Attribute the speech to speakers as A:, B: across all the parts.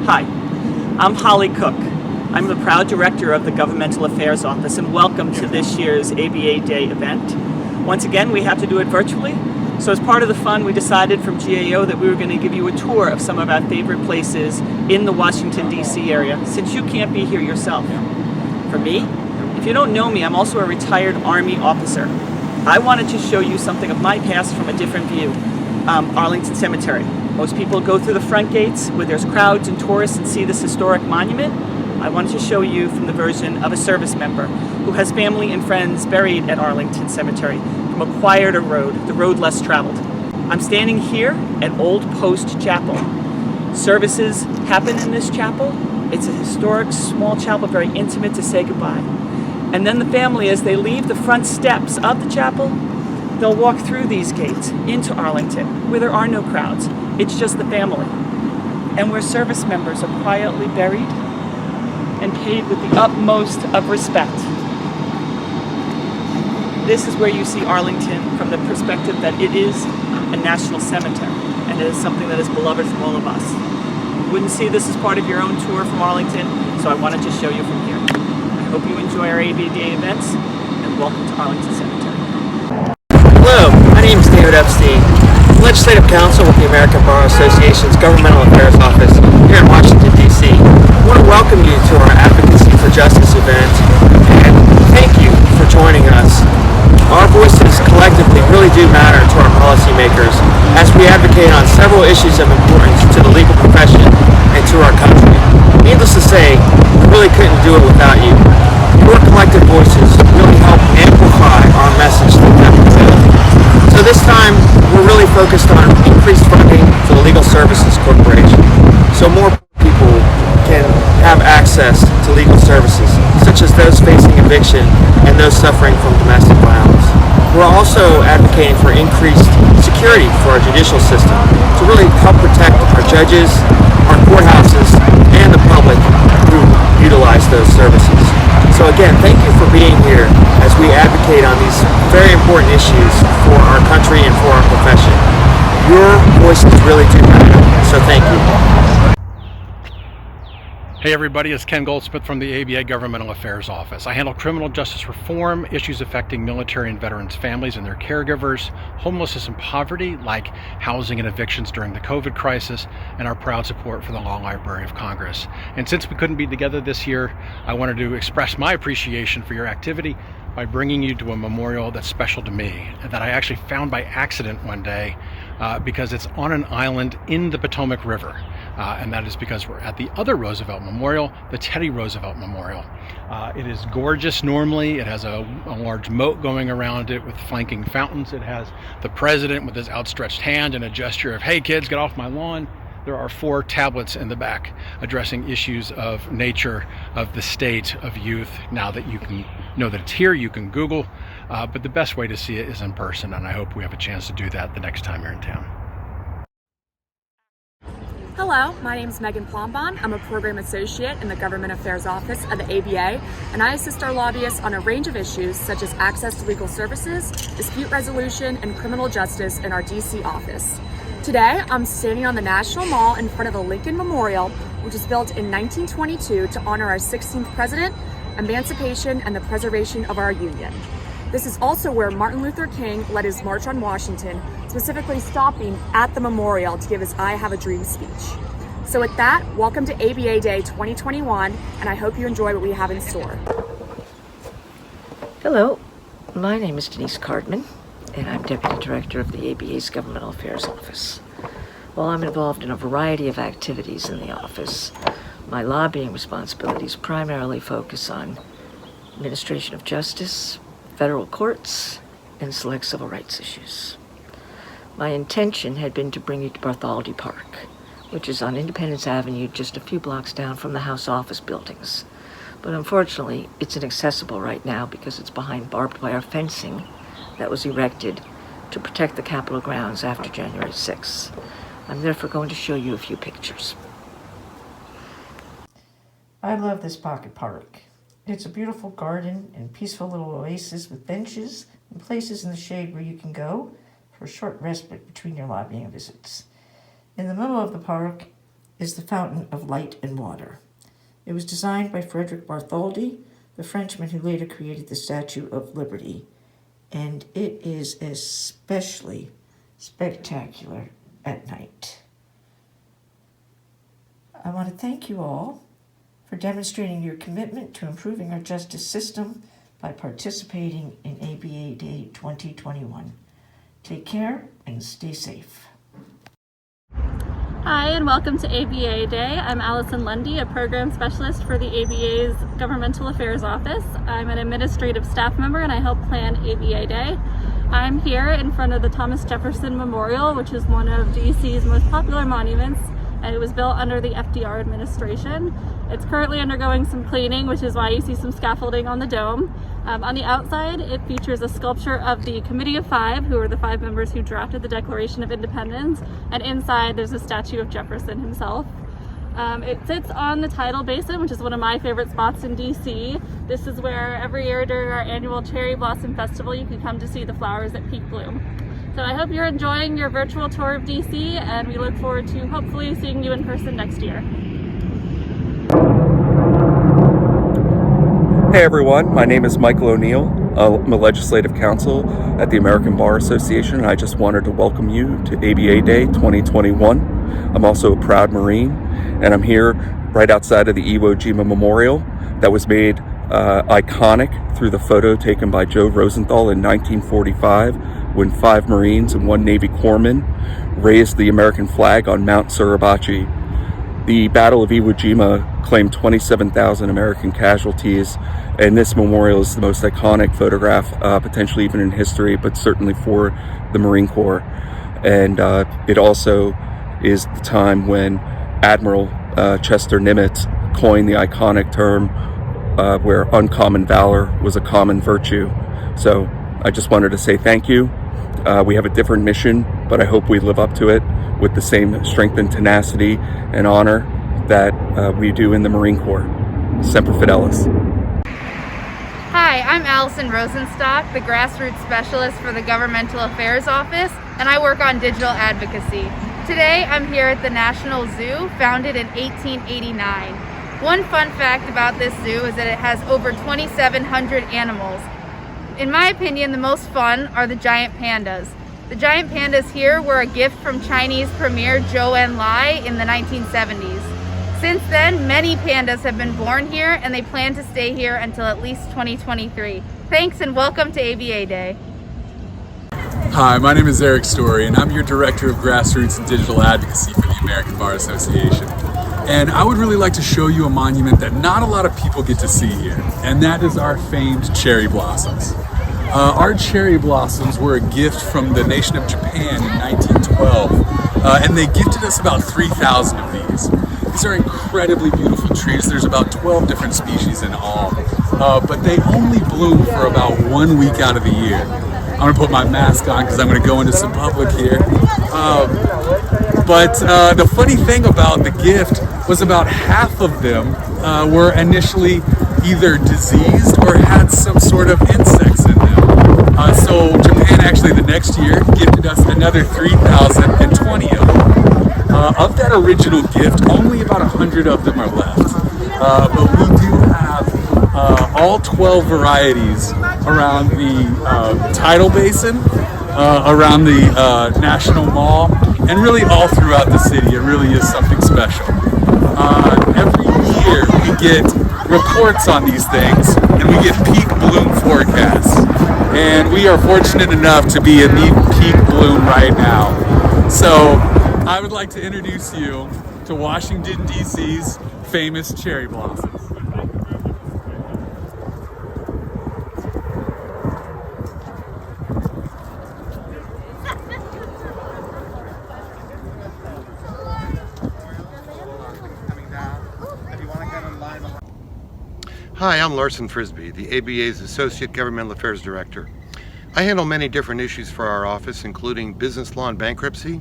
A: Hi, I'm Holly Cook. I'm the proud director of the Governmental Affairs Office, and welcome to this year's ABA Day event. Once again, we have to do it virtually, so as part of the fun, we decided from GAO that we were going to give you a tour of some of our favorite places in the Washington, D.C. area, since you can't be here yourself. For me, if you don't know me, I'm also a retired Army officer. I wanted to show you something of my past from a different view. Arlington Cemetery. Most people go through the front gates where there's crowds and tourists and see this historic monument. I wanted to show you from the version of a service member who has family and friends buried at Arlington Cemetery from a quieter road, the road less traveled. I'm standing here at Old Post Chapel. Services happen in this chapel. It's a historic small chapel, very intimate, to say goodbye. And then the family, as they leave the front steps of the chapel, they'll walk through these gates into Arlington, where there are no crowds. It's just the family. And where service members are quietly buried and paid with the utmost of respect. This is where you see Arlington from the perspective that it is a national cemetery, and it is something that is beloved from all of us. You wouldn't see this as part of your own tour from Arlington, so I wanted to show you from here. I hope you enjoy our ABA Day events, and welcome to Arlington Cemetery.
B: Hello, my name is David Epstein, Legislative Counsel with the American Bar Association's Governmental Affairs Office here in Washington, D.C. I want to welcome you to our Advocacy for Justice event, and thank you for joining us. Our voices collectively really do matter to our policymakers as we advocate on several issues of importance to the legal profession and to our country. Needless to say, we really couldn't do it without you. Your collective voices really help amplify our message to the public. So this time, we're really focused on increased funding for the Legal Services Corporation, so more people can have access to legal services, such as those facing eviction and those suffering from domestic violence. We're also advocating for increased security for our judicial system to really help protect our judges, our courthouses, and the public who utilize those services. So again, thank you for being here as we advocate on these very important issues for our country and for our profession. Your voices really do matter, so thank you.
C: Hey everybody, it's Ken Goldsmith from the ABA Governmental Affairs Office. I handle criminal justice reform, issues affecting military and veterans' families and their caregivers, homelessness and poverty, like housing and evictions during the COVID crisis, and our proud support for the Law Library of Congress. And since we couldn't be together this year, I wanted to express my appreciation for your activity by bringing you to a memorial that's special to me, that I actually found by accident one day because it's on an island in the Potomac River. And that is because we're at the other Roosevelt Memorial, the Teddy Roosevelt Memorial. It is gorgeous normally. It has a large moat going around it with flanking fountains. It has the president with his outstretched hand and a gesture of, hey kids, get off my lawn. There are 4 tablets in the back addressing issues of nature, of the state, of youth. Now that you can know that it's here, you can Google, but the best way to see it is in person, and I hope we have a chance to do that the next time you're in town.
D: Hello, my name is Megan Plombon. I'm a Program Associate in the Government Affairs Office of the ABA, and I assist our lobbyists on a range of issues such as access to legal services, dispute resolution, and criminal justice in our DC office. Today, I'm standing on the National Mall in front of the Lincoln Memorial, which was built in 1922 to honor our 16th president, emancipation, and the preservation of our union. This is also where Martin Luther King led his March on Washington, specifically stopping at the memorial to give his I Have a Dream speech. So with that, welcome to ABA Day 2021, and I hope you enjoy what we have in store.
E: Hello, my name is Denise Cardman, and I'm Deputy Director of the ABA's Governmental Affairs Office. While I'm involved in a variety of activities in the office, my lobbying responsibilities primarily focus on administration of justice, federal courts, and select civil rights issues. My intention had been to bring you to Bartholomew Park, which is on Independence Avenue just a few blocks down from the House office buildings. But unfortunately, it's inaccessible right now because it's behind barbed wire fencing that was erected to protect the Capitol grounds after January 6th. I'm therefore going to show you a few pictures. I love this pocket park. It's a beautiful garden and peaceful little oasis with benches and places in the shade where you can go for a short respite between your lobbying visits. In the middle of the park is the fountain of light and water. It was designed by Frederick Bartholdi, the Frenchman who later created the Statue of Liberty, and it is especially spectacular at night. I want to thank you all for demonstrating your commitment to improving our justice system by participating in ABA Day 2021. Take care and stay safe.
F: Hi, and welcome to ABA Day. I'm Allison Lundy, a program specialist for the ABA's Governmental Affairs Office. I'm an administrative staff member and I help plan ABA Day. I'm here in front of the Thomas Jefferson Memorial, which is one of DC's most popular monuments, and it was built under the FDR administration. It's currently undergoing some cleaning, which is why you see some scaffolding on the dome. On the outside, it features a sculpture of the Committee of Five, who are the 5 members who drafted the Declaration of Independence, and inside there's a statue of Jefferson himself. It sits on the tidal basin, which is one of my favorite spots in DC. This is where every year during our annual Cherry Blossom Festival you can come to see the flowers at peak bloom. So I hope you're enjoying your virtual tour of DC, and we look forward to hopefully seeing you in person next year.
G: Hey everyone, my name is Michael O'Neill. I'm a legislative counsel at the American Bar Association, and I just wanted to welcome you to ABA Day 2021. I'm also a proud Marine, and I'm here right outside of the Iwo Jima Memorial that was made iconic through the photo taken by Joe Rosenthal in 1945 when 5 Marines and 1 Navy corpsman raised the American flag on Mount Suribachi. The Battle of Iwo Jima claimed 27,000 American casualties, and this memorial is the most iconic photograph, potentially even in history, but certainly for the Marine Corps. And it also is the time when Admiral Chester Nimitz coined the iconic term where uncommon valor was a common virtue. So I just wanted to say thank you. We have a different mission, but I hope we live up to it with the same strength and tenacity and honor that we do in the Marine Corps. Semper Fidelis.
H: Hi, I'm Allison Rosenstock, the Grassroots Specialist for the Governmental Affairs Office, and I work on digital advocacy. Today, I'm here at the National Zoo, founded in 1889. One fun fact about this zoo is that it has over 2,700 animals. In my opinion, the most fun are the giant pandas. The giant pandas here were a gift from Chinese Premier Zhou Enlai in the 1970s. Since then, many pandas have been born here, and they plan to stay here until at least 2023. Thanks, and welcome to ABA Day.
I: Hi, my name is Eric Story, and I'm your Director of Grassroots and Digital Advocacy for the American Bar Association. And I would really like to show you a monument that not a lot of people get to see here, and that is our famed cherry blossoms. Our cherry blossoms were a gift from the nation of Japan in 1912, and they gifted us about 3,000 of these. These are incredibly beautiful trees. There's about 12 different species in all, but they only bloom for about 1 week out of the year. I'm gonna put my mask on because I'm gonna go into some public here. But the funny thing about the gift was about half of them were initially either diseased or had some sort of insects in them. So Japan actually the next year gifted us another 3,020 of them. Of that original gift, only about 100 of them are left. But we do have all 12 varieties around the tidal basin, around the National Mall, and really all throughout the city. It really is something special. Every year we get reports on these things, and we get peak bloom forecasts. And we are fortunate enough to be in the peak bloom right now. So I would like to introduce you to Washington, D.C.'s famous cherry blossoms.
J: Hi, I'm Larson Frisbee, the ABA's Associate Governmental Affairs Director. I handle many different issues for our office, including business law and bankruptcy,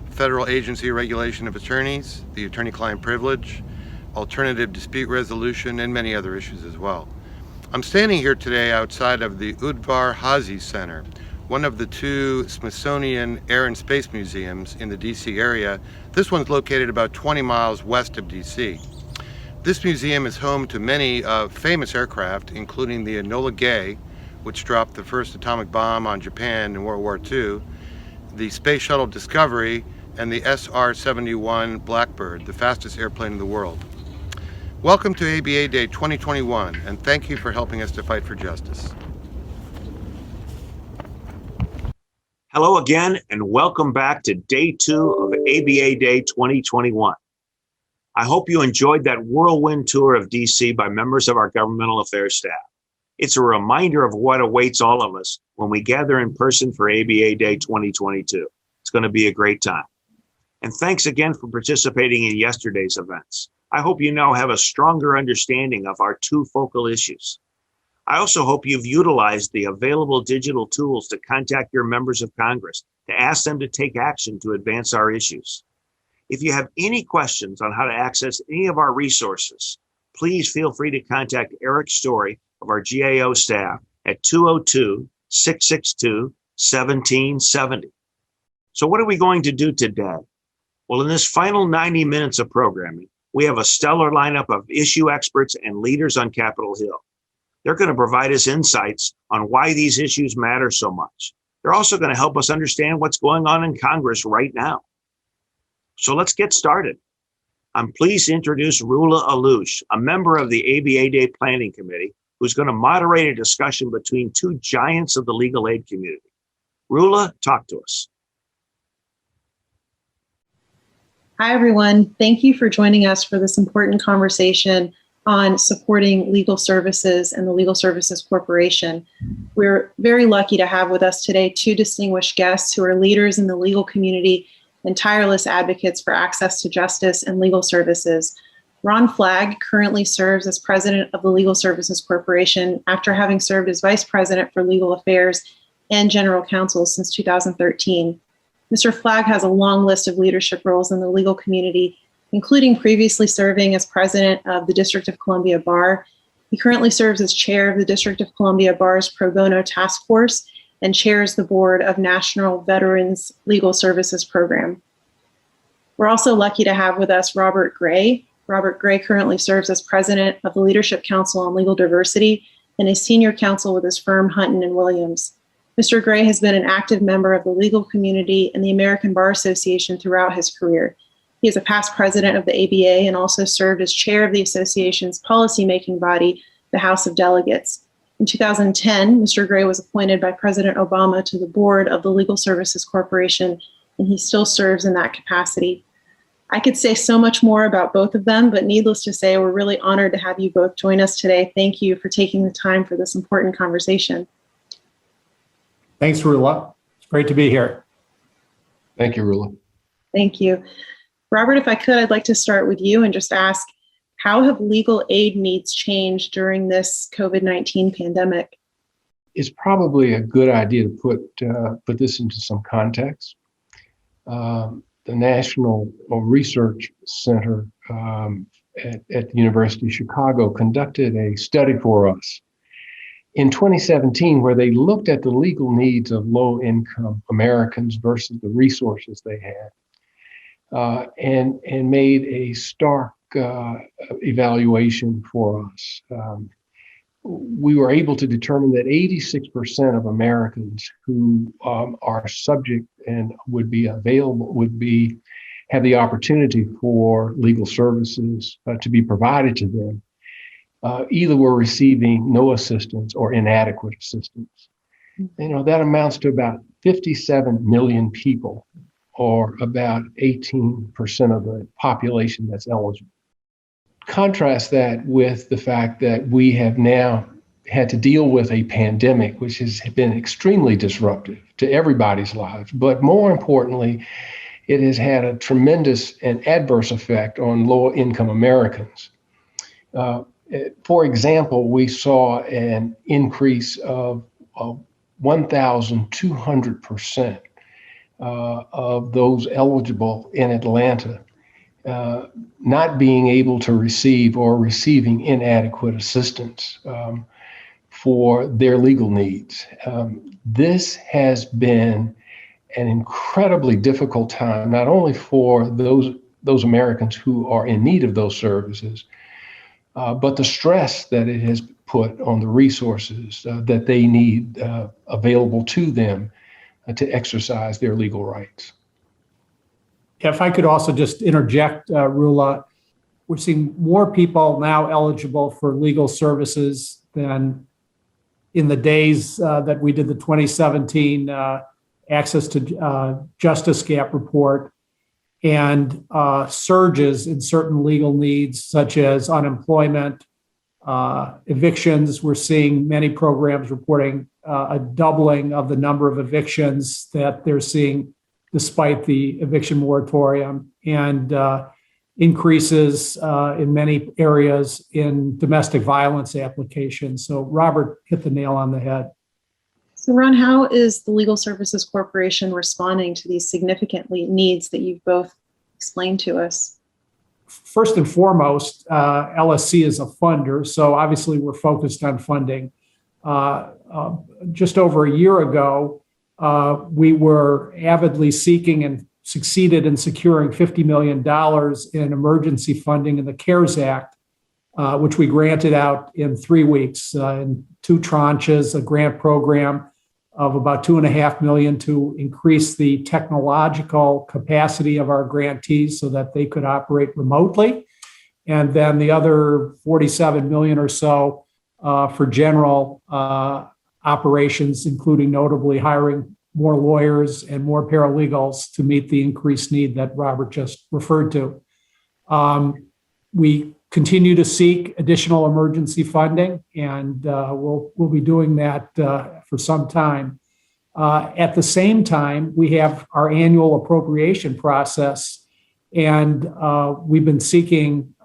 J: federal agency regulation of attorneys, the attorney-client privilege, alternative dispute resolution, and many other issues as well. I'm standing here today outside of the Udvar Hazy Center, one of the two Smithsonian Air and Space Museums in the DC area. This one's located about 20 miles west of DC. This museum is home to many famous aircraft, including the Enola Gay, which dropped the first atomic bomb on Japan in World War II, the Space Shuttle Discovery, and the SR-71 Blackbird, the fastest airplane in the world. Welcome to ABA Day 2021, and thank you for helping us to fight for justice.
K: Hello again, and welcome back to Day 2 of ABA Day 2021. I hope you enjoyed that whirlwind tour of DC by members of our governmental affairs staff. It's a reminder of what awaits all of us when we gather in person for ABA Day 2022. It's going to be a great time. And thanks again for participating in yesterday's events. I hope you now have a stronger understanding of our two focal issues. I also hope you've utilized the available digital tools to contact your members of Congress to ask them to take action to advance our issues. If you have any questions on how to access any of our resources, please feel free to contact Eric Story of our GAO staff at 202-662-1770. So what are we going to do today? Well, in this final 90 minutes of programming, we have a stellar lineup of issue experts and leaders on Capitol Hill. They're going to provide us insights on why these issues matter so much. They're also going to help us understand what's going on in Congress right now. So let's get started. I'm pleased to introduce Rula Alouche, a member of the ABA Day Planning Committee, who's going to moderate a discussion between two giants of the legal aid community. Rula, talk to us.
L: Hi, everyone. Thank you for joining us for this important conversation on supporting legal services and the Legal Services Corporation. We're very lucky to have with us today two distinguished guests who are leaders in the legal community and tireless advocates for access to justice and legal services. Ron Flagg currently serves as president of the Legal Services Corporation after having served as vice president for legal affairs and general counsel since 2013. Mr. Flagg has a long list of leadership roles in the legal community, including previously serving as president of the District of Columbia Bar. He currently serves as chair of the District of Columbia Bar's Pro Bono Task Force and chairs the board of National Veterans Legal Services Program. We're also lucky to have with us Robert Gray. Robert Gray currently serves as president of the Leadership Council on Legal Diversity and is senior counsel with his firm Hunton and Williams. Mr. Gray has been an active member of the legal community and the American Bar Association throughout his career. He is a past president of the ABA and also served as chair of the association's policymaking body, the House of Delegates. In 2010, Mr. Gray was appointed by President Obama to the board of the Legal Services Corporation, and he still serves in that capacity. I could say so much more about both of them, but needless to say, we're really honored to have you both join us today. Thank you for taking the time for this important conversation.
M: Thanks, Rula. It's great to be here.
J: Thank you, Rula.
L: Thank you. Robert, if I could, I'd like to start with you and just ask, how have legal aid needs changed during this COVID-19 pandemic?
M: It's probably a good idea to put this into some context. The National Research Center at the University of Chicago conducted a study for us in 2017 where they looked at the legal needs of low-income Americans versus the resources they had. And made a stark evaluation for us. We were able to determine that 86% of Americans who are subject and would be available, have the opportunity for legal services to be provided to them, either were receiving no assistance or inadequate assistance. You know, that amounts to about 57 million people, or about 18% of the population that's eligible. Contrast that with the fact that we have now had to deal with a pandemic, which has been extremely disruptive to everybody's lives. But more importantly, it has had a tremendous and adverse effect on low-income Americans. For example, we saw an increase of 1,200% of those eligible in Atlanta not being able to receive or receiving inadequate assistance. for their legal needs. This has been an incredibly difficult time, not only for those Americans who are in need of those services, but the stress that it has put on the resources that they need available to them to exercise their legal rights.
N: If I could also just interject, Rula, we're seeing more people now eligible for legal services than in the days that we did the 2017 Access to Justice Gap report, and surges in certain legal needs such as unemployment, evictions. We're seeing many programs reporting a doubling of the number of evictions that they're seeing despite the eviction moratorium, and increases in many areas in domestic violence applications. So Robert hit the nail on the head.
L: So Ron, how is the Legal Services Corporation responding to these significant needs that you've both explained to us?
N: First and foremost, LSC is a funder, so obviously we're focused on funding. Just over a year ago, we were avidly seeking and succeeded in securing $50 million in emergency funding in the CARES Act, which we granted out in 3 weeks in 2 tranches, a grant program of about $2.5 million to increase the technological capacity of our grantees so that they could operate remotely. And then the other $47 million or so for general operations, including notably hiring more lawyers and more paralegals to meet the increased need that Robert just referred to. We continue to seek additional emergency funding, and we'll be doing that for some time. At the same time, we have our annual appropriation process, and we've been seeking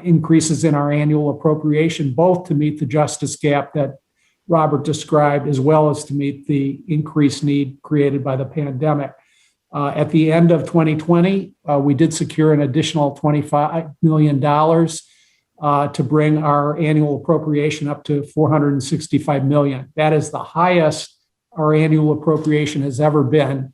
N: increases in our annual appropriation, both to meet the justice gap that Robert described, as well as to meet the increased need created by the pandemic. At the end of 2020, we did secure an additional $25 million to bring our annual appropriation up to $465 million. That is the highest our annual appropriation has ever been.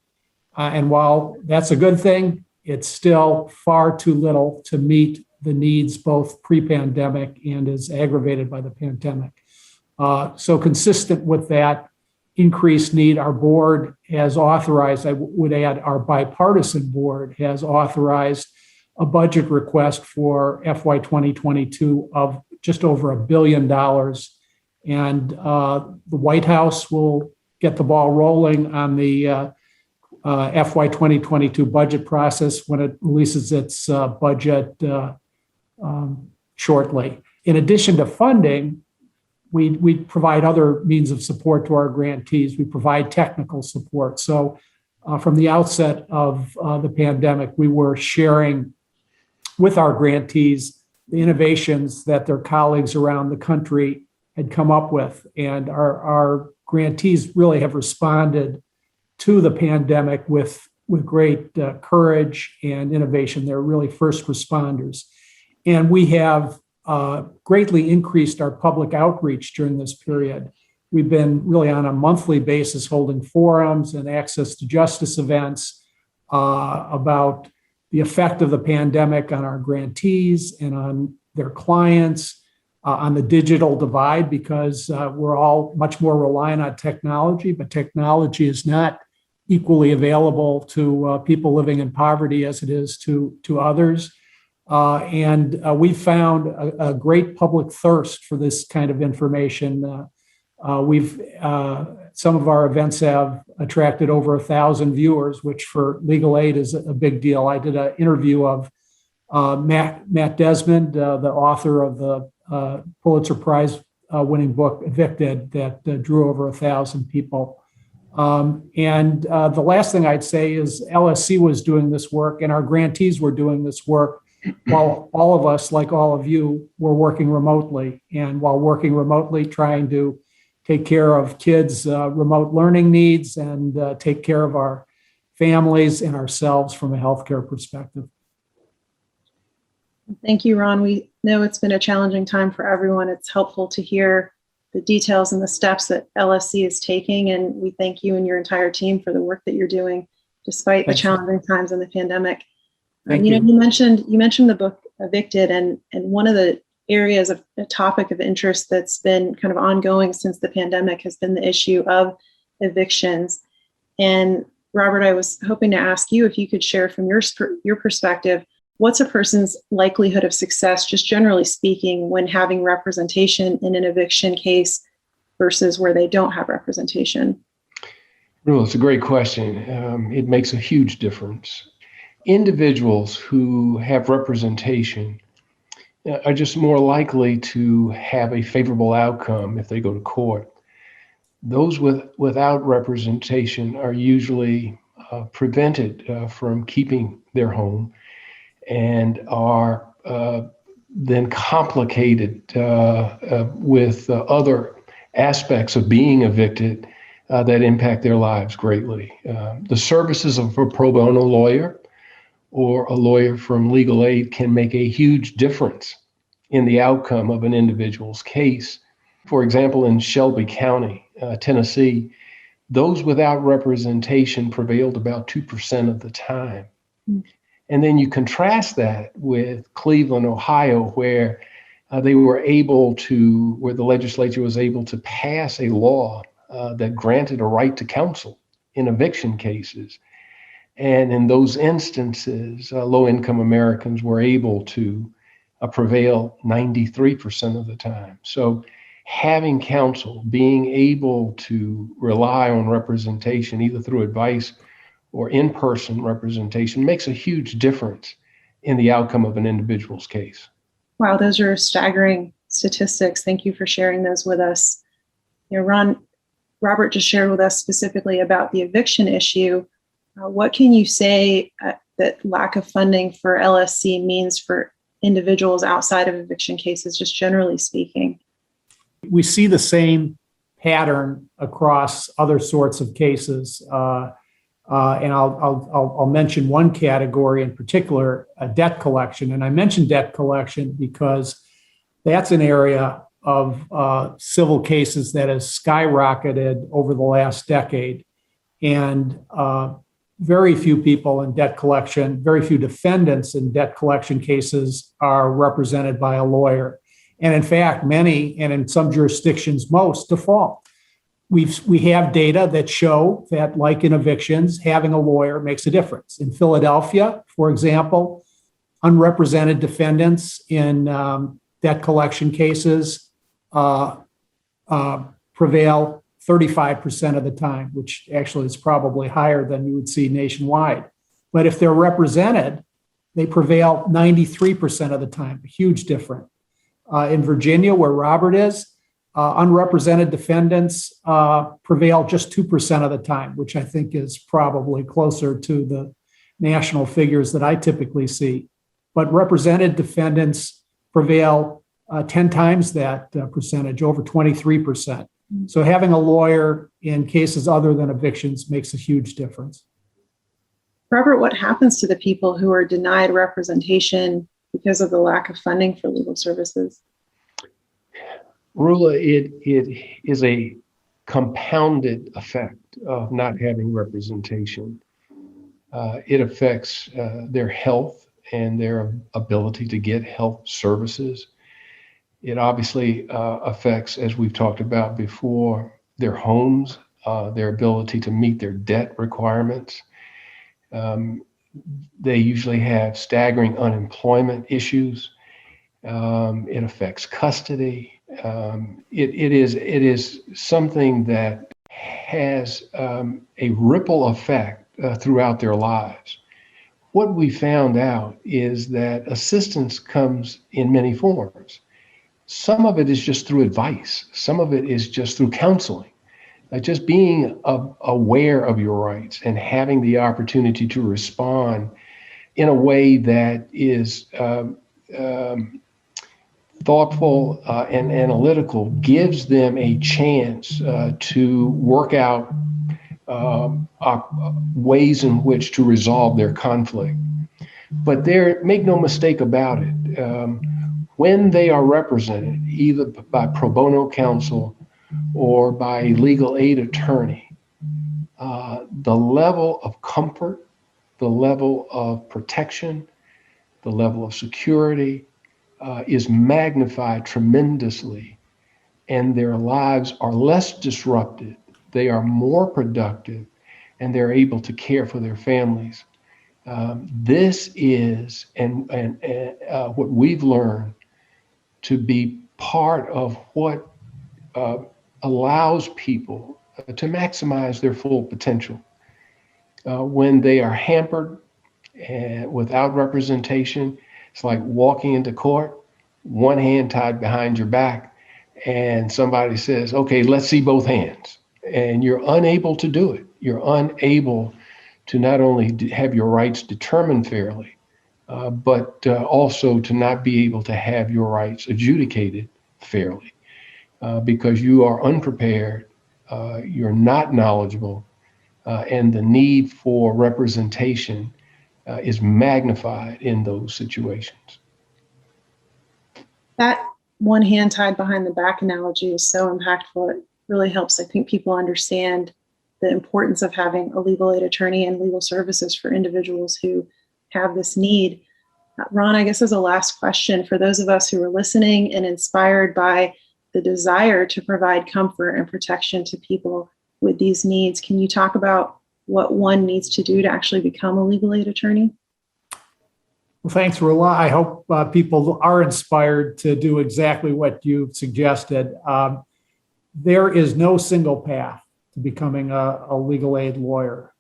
N: And while that's a good thing, it's still far too little to meet the needs both pre-pandemic and is aggravated by the pandemic. So consistent with that increased need, our board has authorized, I would add our bipartisan board has authorized a budget request for FY 2022 of just over $1 billion. And the White House will get the ball rolling on the FY 2022 budget process when it releases its budget shortly. In addition to funding, we provide other means of support to our grantees. We provide technical support. So from the outset of the pandemic, we were sharing with our grantees the innovations that their colleagues around the country had come up with. And our grantees really have responded to the pandemic with great courage and innovation. They're really first responders. And we have greatly increased our public outreach during this period. We've been really on a monthly basis holding forums and access to justice events about the effect of the pandemic on our grantees and on their clients, on the digital divide, because we're all much more reliant on technology, but technology is not equally available to people living in poverty as it is to others. And we found a great public thirst for this kind of information. Some of our events have attracted over 1,000 viewers, which for legal aid is a big deal. I did an interview of Matt Desmond, the author of the Pulitzer Prize winning book Evicted, that drew over 1,000 people. And the last thing I'd say is LSC was doing this work and our grantees were doing this work while all of us, like all of you, were working remotely. And while working remotely, trying to take care of kids' remote learning needs and take care of our families and ourselves from a healthcare perspective.
L: Thank you, Ron. We know it's been a challenging time for everyone. It's helpful to hear the details and the steps that LSC is taking. And we thank you and your entire team for the work that you're doing, despite the challenging times in the pandemic.
N: Thank
L: you
N: you.
L: know, you mentioned the book Evicted, and one of the areas of a topic of interest that's been kind of ongoing since the pandemic has been the issue of evictions. And Robert, I was hoping to ask you if you could share from your perspective, what's a person's likelihood of success, just generally speaking, when having representation in an eviction case versus where they don't have representation?
M: Well, it's a great question. It makes a huge difference. Individuals who have representation are just more likely to have a favorable outcome if they go to court. Those without representation are usually prevented from keeping their home and are then complicated with other aspects of being evicted that impact their lives greatly. The services of a pro bono lawyer or a lawyer from legal aid can make a huge difference in the outcome of an individual's case. For example, in Shelby County, Tennessee, those without representation prevailed about 2% of the time. And then you contrast that with Cleveland, Ohio, where where the legislature was able to pass a law that granted a right to counsel in eviction cases. And in those instances, low-income Americans were able to prevail 93% of the time. So having counsel, being able to rely on representation, either through advice or in-person representation, makes a huge difference in the outcome of an individual's case.
L: Wow, those are staggering statistics. Thank you for sharing those with us. You know, Robert just shared with us specifically about the eviction issue. What can you say that lack of funding for LSC means for individuals outside of eviction cases, just generally speaking?
N: We see the same pattern across other sorts of cases. And I'll mention one category in particular, debt collection. And I mention debt collection because that's an area of civil cases that has skyrocketed over the last decade. And very few people in debt collection, very few defendants in debt collection cases are represented by a lawyer. And in fact, many, and in some jurisdictions, most default. We have data that show that, like in evictions, having a lawyer makes a difference. In Philadelphia, for example, unrepresented defendants in debt collection cases prevail 35% of the time, which actually is probably higher than you would see nationwide. But if they're represented, they prevail 93% of the time, a huge difference. In Virginia, where Robert is, unrepresented defendants prevail just 2% of the time, which I think is probably closer to the national figures that I typically see. But represented defendants prevail 10 times that percentage, over 23%. So having a lawyer in cases other than evictions makes a huge difference.
L: Robert, what happens to the people who are denied representation because of the lack of funding for legal services?
M: Rula, it is a compounded effect of not having representation. It affects their health and their ability to get health services. It obviously affects, as we've talked about before, their homes, their ability to meet their debt requirements. They usually have staggering unemployment issues. It affects custody. It is something that has a ripple effect throughout their lives. What we found out is that assistance comes in many forms. Some of it is just through advice. Some of it is just through counseling. Just being aware of your rights and having the opportunity to respond in a way that is thoughtful and analytical gives them a chance to work out ways in which to resolve their conflict. But make no mistake about it, when they are represented, either by pro bono counsel or by a legal aid attorney, the level of comfort, the level of protection, the level of security is magnified tremendously, and their lives are less disrupted. They are more productive, and they're able to care for their families. This is what we've learned to be part of what allows people to maximize their full potential. When they are hampered and without representation, it's like walking into court, one hand tied behind your back, and somebody says, okay, let's see both hands. And you're unable to do it. You're unable to not only have your rights determined fairly, but also to not be able to have your rights adjudicated fairly because you are unprepared, you're not knowledgeable, and the need for representation is magnified in those situations.
L: That one hand tied behind the back analogy is so impactful. It really helps, I think, people understand the importance of having a legal aid attorney and legal services for individuals who have this need. Ron, I guess as a last question, for those of us who are listening and inspired by the desire to provide comfort and protection to people with these needs, can you talk about what one needs to do to actually become a legal aid attorney?
N: Well, thanks, Rula. I hope people are inspired to do exactly what you've suggested. There is no single path to becoming a legal aid lawyer.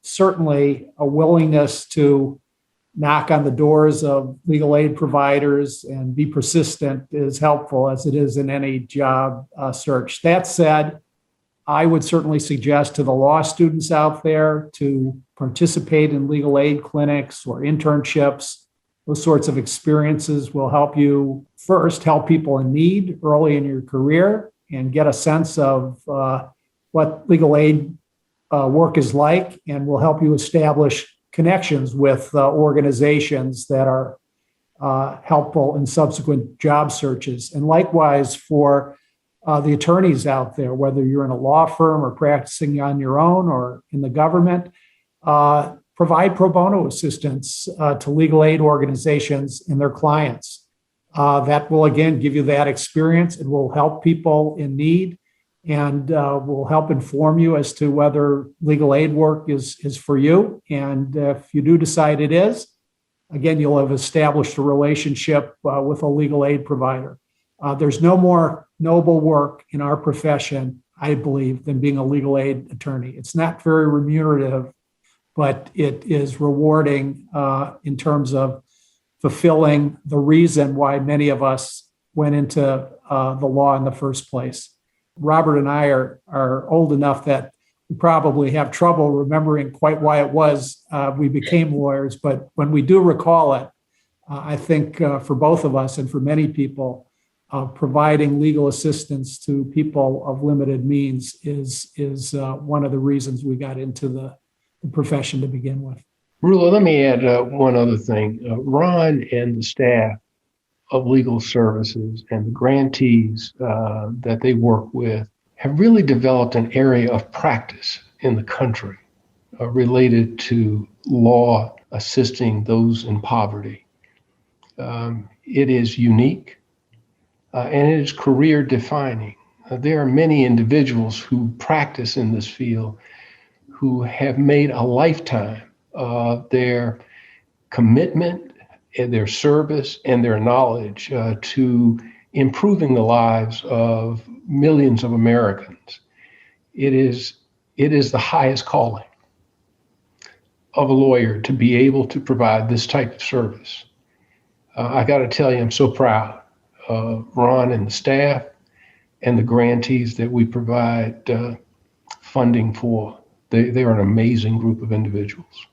N: Certainly, a willingness to knock on the doors of legal aid providers and be persistent is helpful, as it is in any job search. That said, I would certainly suggest to the law students out there to participate in legal aid clinics or internships. Those sorts of experiences will help you first help people in need early in your career and get a sense of what legal aid work is like, and will help you establish connections with organizations that are helpful in subsequent job searches. And likewise for the attorneys out there, whether you're in a law firm or practicing on your own or in the government, provide pro bono assistance to legal aid organizations and their clients. That will, again, give you that experience. It will help people in need and will help inform you as to whether legal aid work is for you. And if you do decide it is, again, you'll have established a relationship with a legal aid provider. There's no more noble work in our profession, I believe, than being a legal aid attorney. It's not very remunerative, but it is rewarding in terms of fulfilling the reason why many of us went into the law in the first place. Robert and I are old enough that we probably have trouble remembering quite why it was we became lawyers, but when we do recall it, I think for both of us and for many people, providing legal assistance to people of limited means is one of the reasons we got into the profession to begin with.
M: Rula, let me add one other thing. Ron and the staff of legal services and the grantees that they work with have really developed an area of practice in the country related to law assisting those in poverty. It is unique and it is career defining. There are many individuals who practice in this field who have made a lifetime of their commitment and their service and their knowledge to improving the lives of millions of Americans. It is the highest calling of a lawyer to be able to provide this type of service. I got to tell you, I'm so proud of Ron and the staff and the grantees that we provide funding for. They are an amazing group of individuals.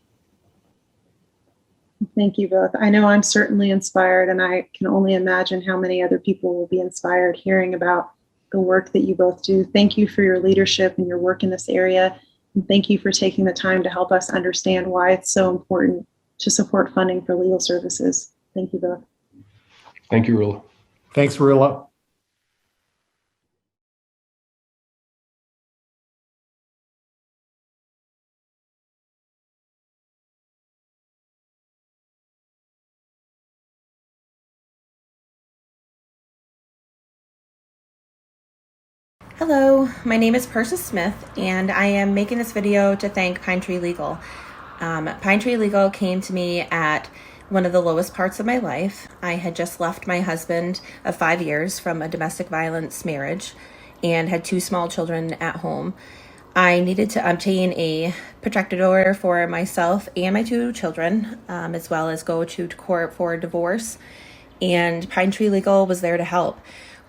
L: Thank you both. I know I'm certainly inspired, and I can only imagine how many other people will be inspired hearing about the work that you both do. Thank you for your leadership and your work in this area. And thank you for taking the time to help us understand why it's so important to support funding for legal services. Thank you both.
M: Thank you, Rula.
N: Thanks, Rula.
O: Hello, my name is Persis Smith, and I am making this video to thank Pine Tree Legal. Pine Tree Legal came to me at one of the lowest parts of my life. I had just left my husband of 5 years from a domestic violence marriage and had 2 small children at home. I needed to obtain a protective order for myself and my 2 children, as well as go to court for divorce. And Pine Tree Legal was there to help.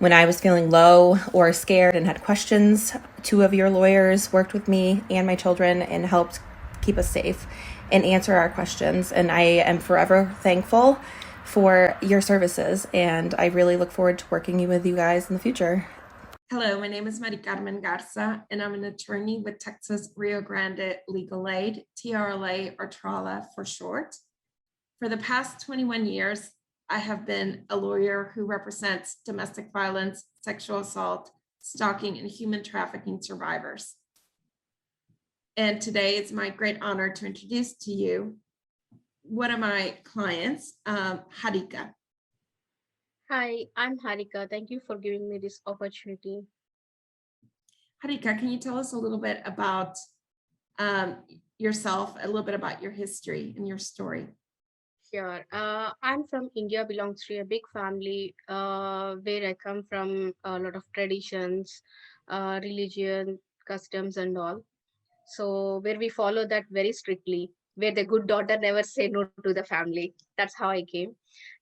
O: When I was feeling low or scared and had questions, 2 of your lawyers worked with me and my children and helped keep us safe and answer our questions. And I am forever thankful for your services. And I really look forward to working with you guys in the future.
P: Hello, my name is Mari Carmen Garza, and I'm an attorney with Texas Rio Grande Legal Aid, TRLA or TRALA for short. For the past 21 years, I have been a lawyer who represents domestic violence, sexual assault, stalking, and human trafficking survivors. And today it's my great honor to introduce to you one of my clients, Harika.
Q: Hi, I'm Harika. Thank you for giving me this opportunity.
P: Harika, can you tell us a little bit about yourself, a little bit about your history and your story?
Q: Sure. I'm from India, belongs to a big family where I come from a lot of traditions, religion, customs, and all. So, where we follow that very strictly, where the good daughter never say no to the family. That's how I came.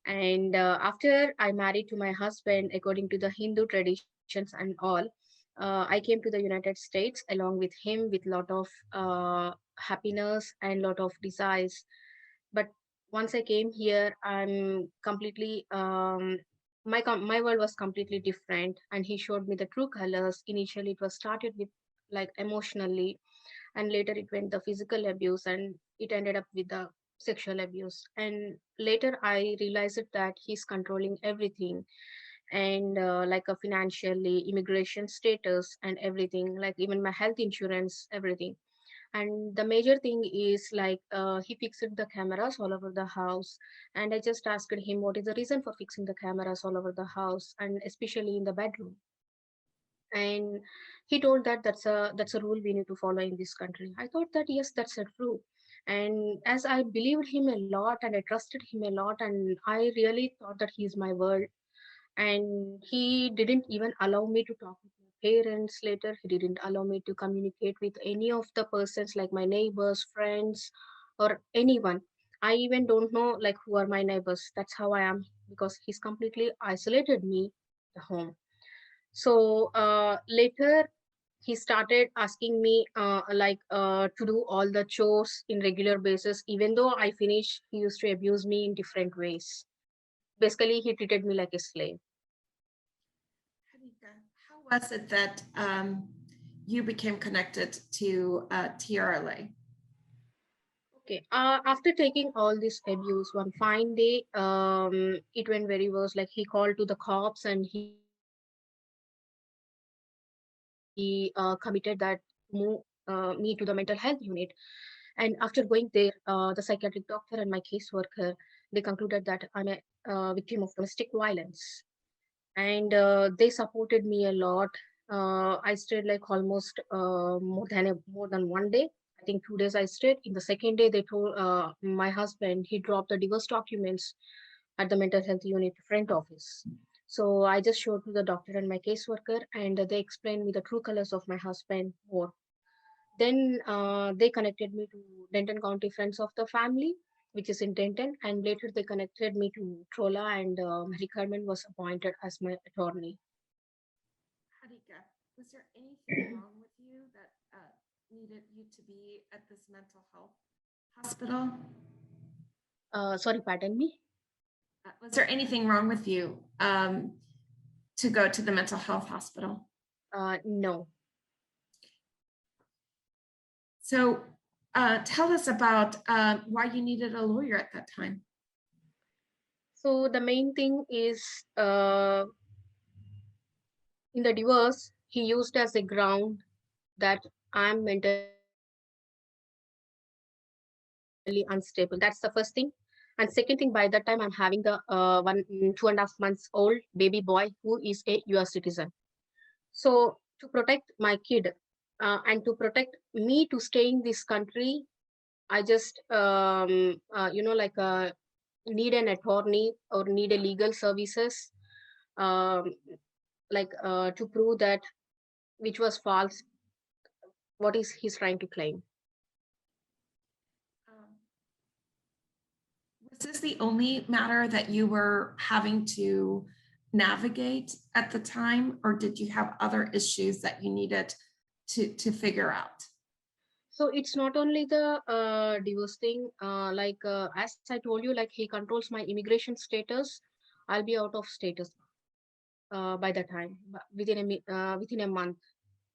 Q: And after I married to my husband, according to the Hindu traditions and all, I came to the United States along with him with lot of happiness and lot of desires. But once I came here, I'm completely my world was completely different, and he showed me the true colors. Initially, it was started with like emotionally, and later it went the physical abuse, and it ended up with the sexual abuse. And later, I realized that he's controlling everything, and like a financially, immigration status, and everything, like even my health insurance, everything. And the major thing is like he fixed the cameras all over the house, and I just asked him what is the reason for fixing the cameras all over the house and especially in the bedroom. And he told that that's a rule we need to follow in this country. I thought that yes, that's a true. And as I believed him a lot and I trusted him a lot, and I really thought that he's my world. And he didn't even allow me to talk with my parents later. He didn't allow me to communicate with any of the persons like my neighbors, friends, or anyone. I even don't know like who are my neighbors. That's how I am, because he's completely isolated me at home. So later he started asking me to do all the chores in regular basis. Even though I finished, he used to abuse me in different ways. Basically, he treated me like a slave.
P: Harika, how was it that you became connected to TRLA?
Q: Okay. After taking all this abuse, one fine day, it went very worse. Like he called to the cops and he committed that move me to the mental health unit. And after going there, the psychiatric doctor and my caseworker, they concluded that I'm a victim of domestic violence. And they supported me a lot. I stayed like almost more than one day. I think 2 days I stayed. In the second day, they told my husband he dropped the divorce documents at the mental health unit front office. So I just showed to the doctor and my caseworker, and they explained me the true colors of my husband more. Then they connected me to Denton County Friends of the Family, which is in Denton, and later they connected me to Trolla, and Mary Carmen was appointed as my attorney.
P: Harika, was there anything wrong with you that needed you to be at this mental health hospital?
Q: Sorry, pardon me?
P: Was there anything wrong with you to go to the mental health hospital?
Q: No.
P: So tell us about why you needed a lawyer at that time.
Q: So the main thing is in the divorce, he used as a ground that I'm mentally unstable. That's the first thing. And second thing, by that time, I'm having the 2.5 months old baby boy who is a US citizen. So to protect my kid and to protect me to stay in this country. I just need an attorney or need a legal services, um, to prove that which was false, what is he's trying to claim.
P: Was this the only matter that you were having to navigate at the time, or did you have other issues that you needed to figure out?
Q: So it's not only the divorce thing, as I told you, like he controls my immigration status. I'll be out of status by the time, within a month.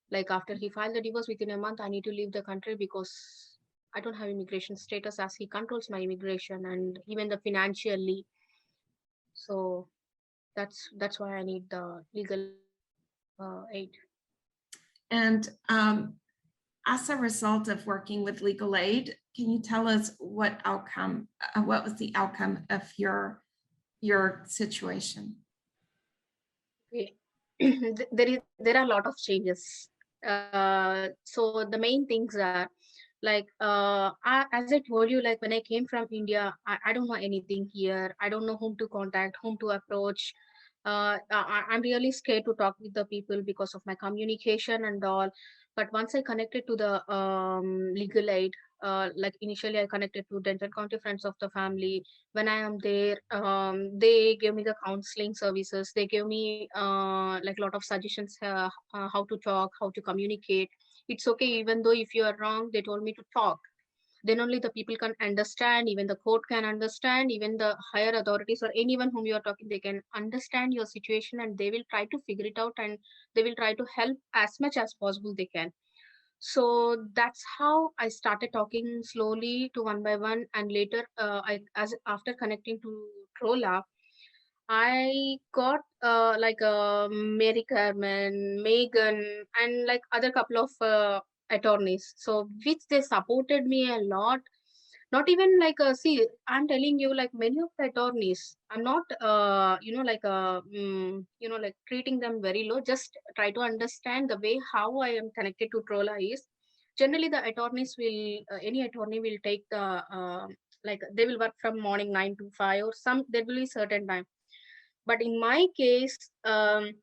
Q: Like after he filed the divorce, within a month, I need to leave the country because I don't have immigration status, as he controls my immigration and even the financially. So that's why I need the legal aid.
P: And as a result of working with legal aid, can you tell us what was the outcome of your situation?
Q: Okay. There are a lot of changes. So the main things are as I told you, like when I came from India, I don't know anything here. I don't know whom to contact, whom to approach. I'm really scared to talk with the people because of my communication and all. But once I connected to the legal aid, like initially I connected to Denton County Friends of the Family. When I am there, they gave me the counseling services. They gave me like a lot of suggestions, how to talk, how to communicate. It's okay, even though if you are wrong, they told me to talk. Then only the people can understand, even the court can understand, even the higher authorities or anyone whom you are talking, they can understand your situation and they will try to figure it out and they will try to help as much as possible they can. So that's how I started talking slowly to one by one, and later as after connecting to Trolla, I got Mary Carmen, Megan, and like other couple of attorneys. So which they supported me a lot. Not even see, I'm telling you, like many of the attorneys, I'm not treating them very low. Just try to understand the way how I am connected to Trolla is. Generally, the attorneys will any attorney will take the they will work from morning 9 to 5 or some there will be certain time, but in my case, to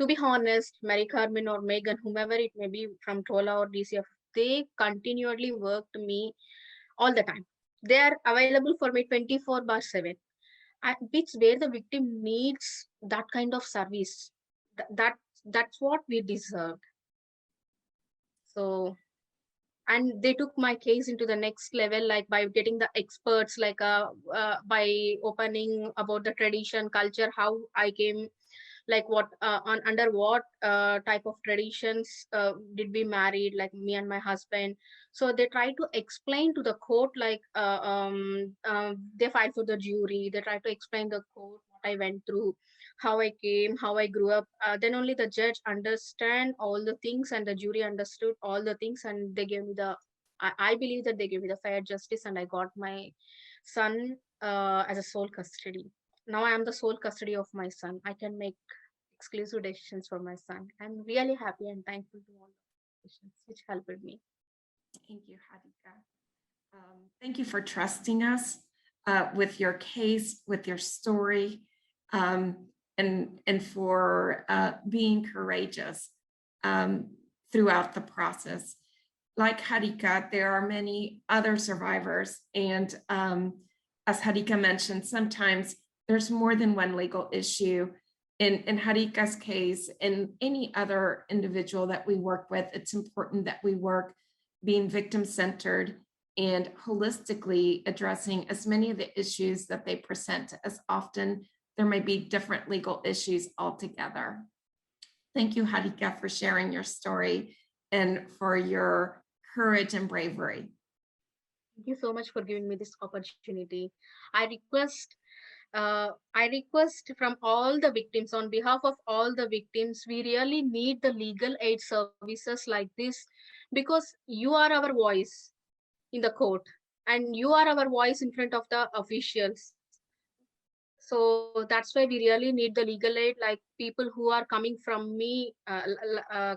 Q: be honest, Mary Carmen or Megan, whomever it may be from Trolla or DCF, they continually worked me all the time. They are available for me 24/7, which where the victim needs that kind of service. That's what we deserve. So, and they took my case into the next level, like by getting the experts, by opening about the tradition, culture, how I came, like what on under what type of traditions did we married, like me and my husband. So they try to explain to the court, they filed for the jury, they try to explain the court what I went through, how I came, how I grew up. Then only the judge understand all the things and the jury understood all the things, and they gave me the I believe that they gave me the fair justice, and I got my son as a sole custody. Now I am the sole custody of my son. I can make exclusive decisions for my son. I'm really happy and thankful to all the decisions which helped me.
P: Thank you, Hadika. Thank you for trusting us with your case, with your story, and for being courageous throughout the process. Like Hadika, there are many other survivors, and as Hadika mentioned, sometimes there's more than one legal issue. In Hadika's case, and any other individual that we work with, it's important that we work being victim-centered and holistically addressing as many of the issues that they present, as often there may be different legal issues altogether. Thank you, Hadika, for sharing your story and for your courage and bravery.
Q: Thank you so much for giving me this opportunity. I request from all the victims, on behalf of all the victims, we really need the legal aid services like this, because you are our voice in the court and you are our voice in front of the officials. So that's why we really need the legal aid. Like people who are coming from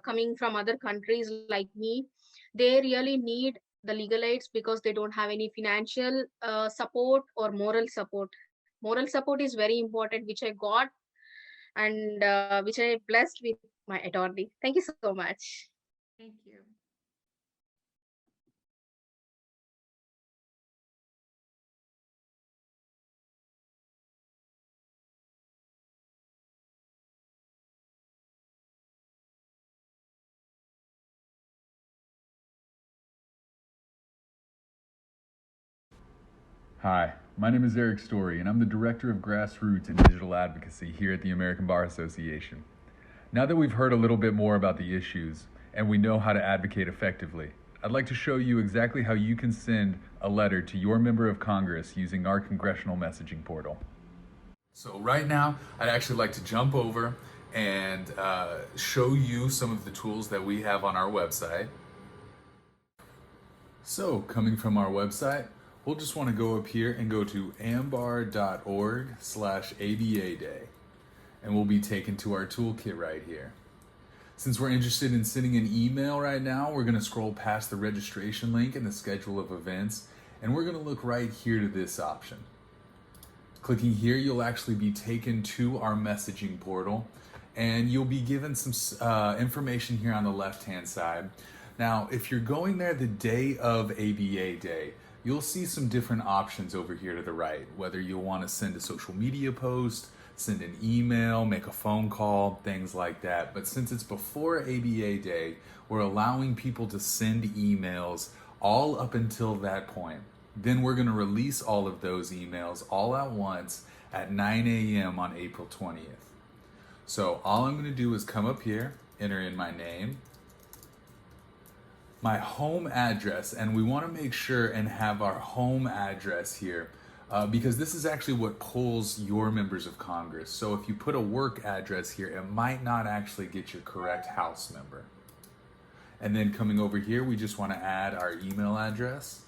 Q: coming from other countries like me, they really need the legal aids because they don't have any financial support or moral support. Moral support is very important, which I got, and which I blessed with my attorney. Thank you so much.
P: Thank you.
R: Hi, my name is Eric Story, and I'm the Director of Grassroots and Digital Advocacy here at the American Bar Association. Now that we've heard a little bit more about the issues and we know how to advocate effectively, I'd like to show you exactly how you can send a letter to your member of Congress using our congressional messaging portal. So right now, I'd actually like to jump over and show you some of the tools that we have on our website. So coming from our website, we'll just want to go up here and go to ambar.org/ABA Day, and we'll be taken to our toolkit right here. Since we're interested in sending an email right now, we're going to scroll past the registration link and the schedule of events, and we're going to look right here to this option. Clicking here, you'll actually be taken to our messaging portal, and you'll be given some information here on the left-hand side. Now, if you're going there the day of ABA Day, you'll see some different options over here to the right, whether you'll want to send a social media post, send an email, make a phone call, things like that. But since it's before ABA Day, we're allowing people to send emails all up until that point. Then we're going to release all of those emails all at once at 9 a.m. on April 20th. So all I'm going to do is come up here, enter in my name, my home address, and we want to make sure and have our home address here because this is actually what pulls your members of Congress. So if you put a work address here, it might not actually get your correct House member. And then coming over here, we just want to add our email address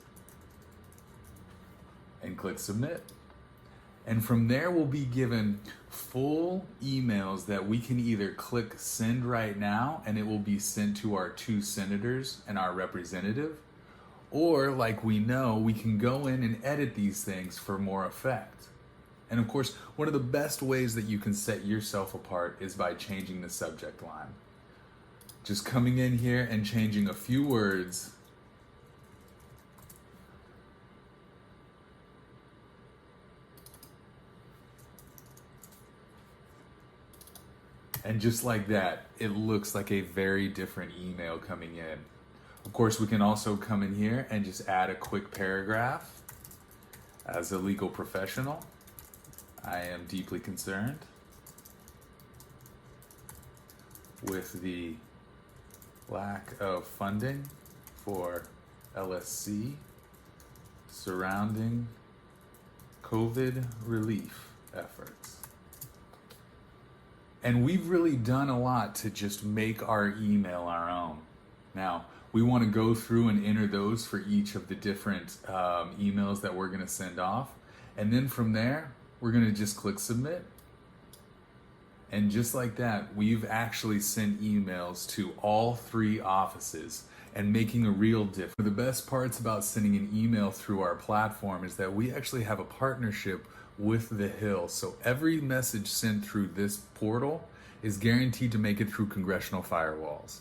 R: and click submit. And from there, we'll be given full emails that we can either click send right now and it will be sent to our 2 senators and our representative, or like we know, we can go in and edit these things for more effect. And of course, one of the best ways that you can set yourself apart is by changing the subject line. Just coming in here and changing a few words. And just like that, it looks like a very different email coming in. Of course, we can also come in here and just add a quick paragraph. As a legal professional, I am deeply concerned with the lack of funding for LSC surrounding COVID relief efforts. And we've really done a lot to just make our email our own. Now, we want to go through and enter those for each of the different emails that we're going to send off. And then from there, we're going to just click submit. And just like that, we've actually sent emails to all 3 offices and making a real difference. The best parts about sending an email through our platform is that we actually have a partnership with the Hill. So every message sent through this portal is guaranteed to make it through congressional firewalls.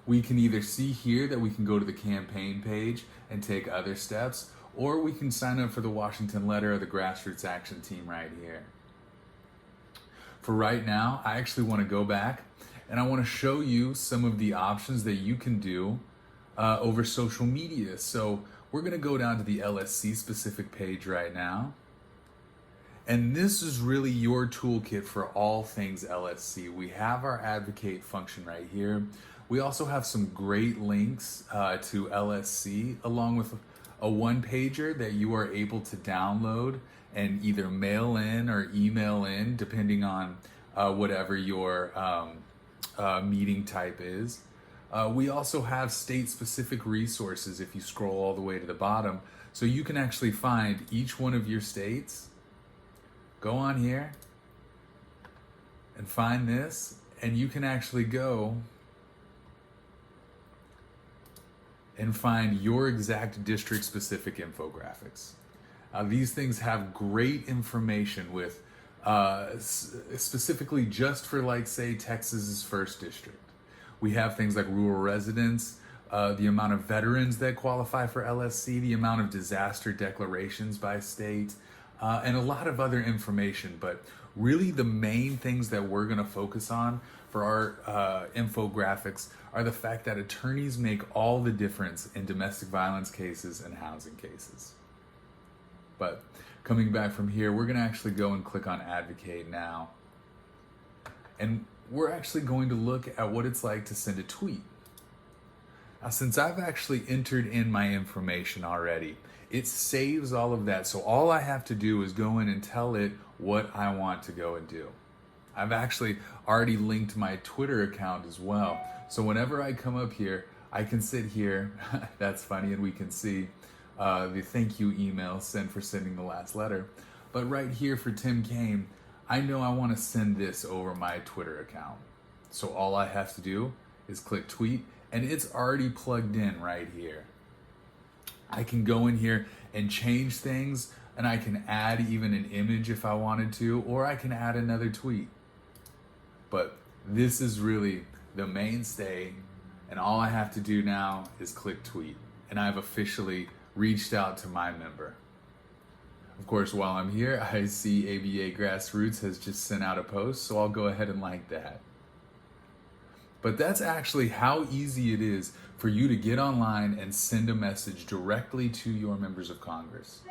R: We can either see here that we can go to the campaign page and take other steps, or we can sign up for the Washington Letter or the Grassroots Action Team right here. For right now, I actually want to go back and I want to show you some of the options that you can do over social media. So we're going to go down to the LSC specific page right now. And this is really your toolkit for all things LSC. We have our advocate function right here. We also have some great links to LSC, along with a one-pager that you are able to download and either mail in or email in, depending on whatever your meeting type is. We also have state-specific resources if you scroll all the way to the bottom, so you can actually find each one of your states go on here and find this, and you can actually go and find your exact district specific infographics. These things have great information with specifically just for, like, say, Texas's 1st district. We have things like rural residents, the amount of veterans that qualify for LSC, the amount of disaster declarations by state, and a lot of other information. But really the main things that we're gonna focus on for our infographics are the fact that attorneys make all the difference in domestic violence cases and housing cases. But coming back from here, we're gonna actually go and click on Advocate now. And we're actually going to look at what it's like to send a tweet. Now, since I've actually entered in my information already, it saves all of that. So all I have to do is go in and tell it what I want to go and do. I've actually already linked my Twitter account as well. So whenever I come up here, I can sit here, that's funny, and we can see the thank you email sent for sending the last letter. But right here for Tim Kaine, I know I want to send this over my Twitter account. So all I have to do is click tweet, and it's already plugged in right here. I can go in here and change things, and I can add even an image if I wanted to, or I can add another tweet. But this is really the mainstay, and all I have to do now is click tweet, and I've officially reached out to my member. Of course, while I'm here, I see ABA Grassroots has just sent out a post, so I'll go ahead and like that. But that's actually how easy it is for you to get online and send a message directly to your members of Congress.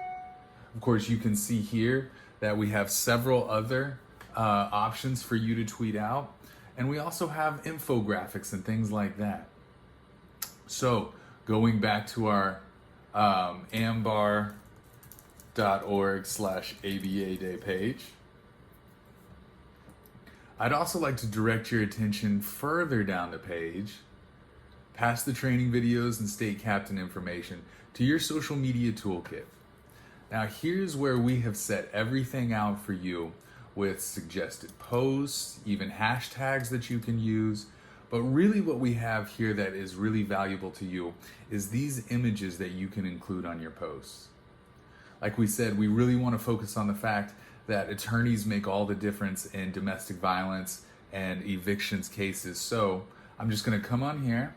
R: Of course, you can see here that we have several other options for you to tweet out, and we also have infographics and things like that. So going back to our ambar.org/ABA Day page, I'd also like to direct your attention further down the page, past the training videos and state captain information, to your social media toolkit. Now here's where we have set everything out for you with suggested posts, even hashtags that you can use. But really what we have here that is really valuable to you is these images that you can include on your posts. Like we said, we really want to focus on the fact that attorneys make all the difference in domestic violence and evictions cases. So I'm just going to come on here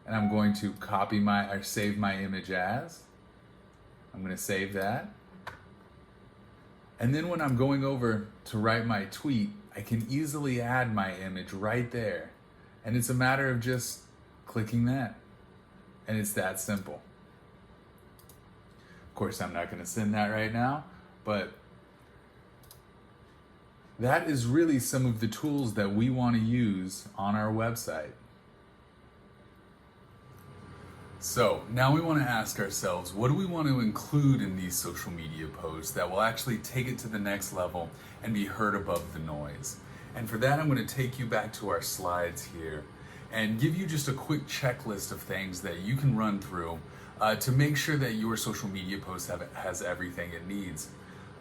R: and I'm going to copy or save my image as. I'm going to save that. And then when I'm going over to write my tweet, I can easily add my image right there. And it's a matter of just clicking that. And it's that simple. Of course, I'm not going to send that right now, but that is really some of the tools that we want to use on our website. So now we want to ask ourselves, what do we want to include in these social media posts that will actually take it to the next level and be heard above the noise? And for that, I'm going to take you back to our slides here and give you just a quick checklist of things that you can run through to make sure that your social media post has everything it needs.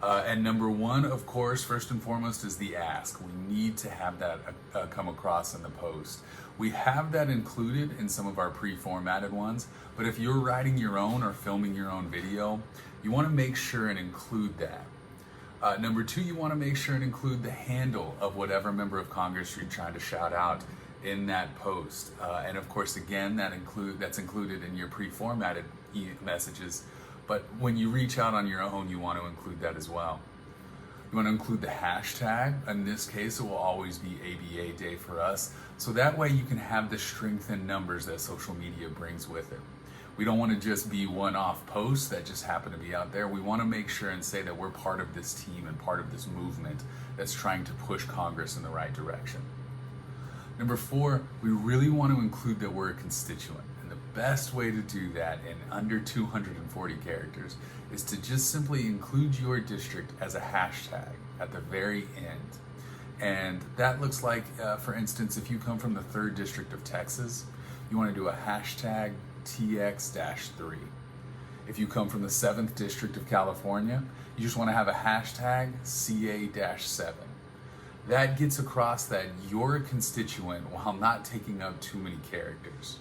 R: And number one, of course, first and foremost, is the ask. We need to have that come across in the post. We have that included in some of our pre-formatted ones, but if you're writing your own or filming your own video, you want to make sure and include that. Number two, you want to make sure and include the handle of whatever member of Congress you're trying to shout out in that post. And of course, again, that's included in your pre-formatted messages. But when you reach out on your own, you want to include that as well. You want to include the hashtag. In this case, it will always be ABA Day for us. So that way you can have the strength in numbers that social media brings with it. We don't want to just be one-off posts that just happen to be out there. We want to make sure and say that we're part of this team and part of this movement that's trying to push Congress in the right direction. Number four, we really want to include that we're a constituent. Best way to do that in under 240 characters is to just simply include your district as a hashtag at the very end. And that looks like, for instance, if you come from the 3rd District of Texas, you want to do a hashtag TX-3. If you come from the 7th District of California, you just want to have a hashtag CA-7. That gets across that you're a constituent while not taking up too many characters.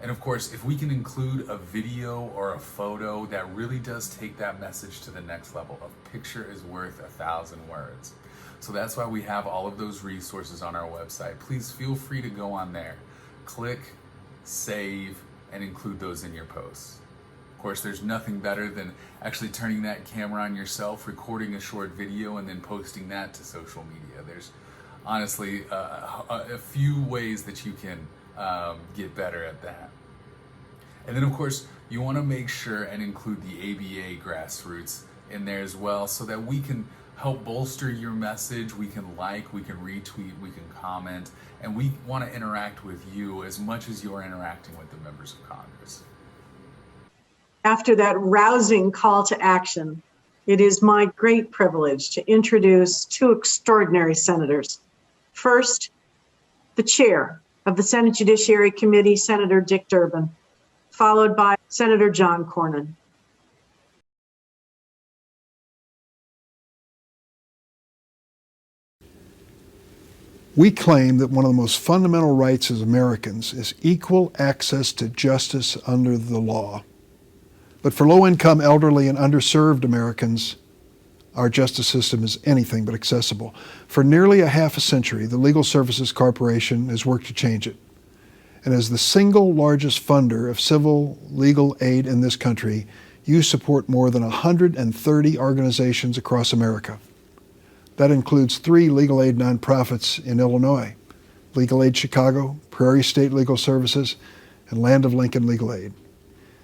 R: And of course, if we can include a video or a photo, that really does take that message to the next level. A picture is worth 1,000 words. So that's why we have all of those resources on our website. Please feel free to go on there, click, save, and include those in your posts. Of course, there's nothing better than actually turning that camera on yourself, recording a short video, and then posting that to social media. There's honestly a few ways that you can get better at that. And then of course, you want to make sure and include the ABA grassroots in there as well, so that we can help bolster your message. We can like, we can retweet, we can comment, and we want to interact with you as much as you're interacting with the members of Congress.
S: After that rousing call to action, it is my great privilege to introduce two extraordinary senators. First, the chair of the Senate Judiciary Committee, Senator Dick Durbin, followed by Senator John Cornyn.
T: We claim that one of the most fundamental rights as Americans is equal access to justice under the law. But for low-income, elderly, and underserved Americans, our justice system is anything but accessible. For nearly a half a century, the Legal Services Corporation has worked to change it. And as the single largest funder of civil legal aid in this country, you support more than 130 organizations across America. That includes 3 legal aid nonprofits in Illinois: Legal Aid Chicago, Prairie State Legal Services, and Land of Lincoln Legal Aid.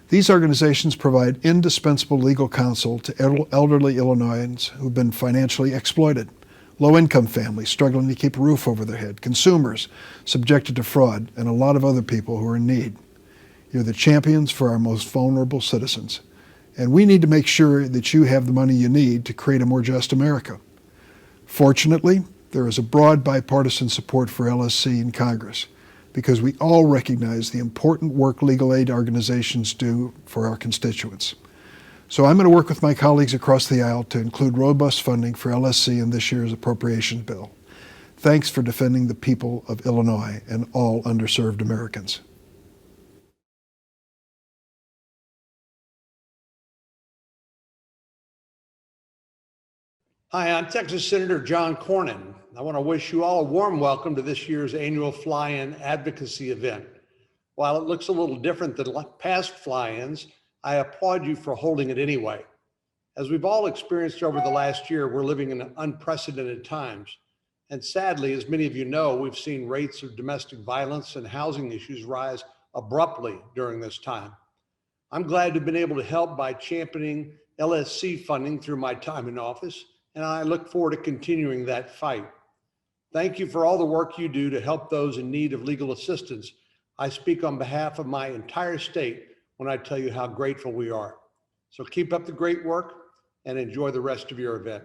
T: These organizations provide indispensable legal counsel to elderly Illinoisans who've been financially exploited, low-income families struggling to keep a roof over their head, consumers subjected to fraud, and a lot of other people who are in need. You're the champions for our most vulnerable citizens, and we need to make sure that you have the money you need to create a more just America. Fortunately, there is a broad bipartisan support for LSC in Congress, because we all recognize the important work legal aid organizations do for our constituents. So I'm going to work with my colleagues across the aisle to include robust funding for LSC in this year's appropriations bill. Thanks for defending the people of Illinois and all underserved Americans.
U: Hi, I'm Texas Senator John Cornyn. I want to wish you all a warm welcome to this year's annual Fly-In Advocacy event. While it looks a little different than past fly-ins, I applaud you for holding it anyway. As we've all experienced over the last year, we're living in unprecedented times. And sadly, as many of you know, we've seen rates of domestic violence and housing issues rise abruptly during this time. I'm glad to have been able to help by championing LSC funding through my time in office, and I look forward to continuing that fight. Thank you for all the work you do to help those in need of legal assistance. I speak on behalf of my entire state when I tell you how grateful we are. So keep up the great work and enjoy the rest of your event.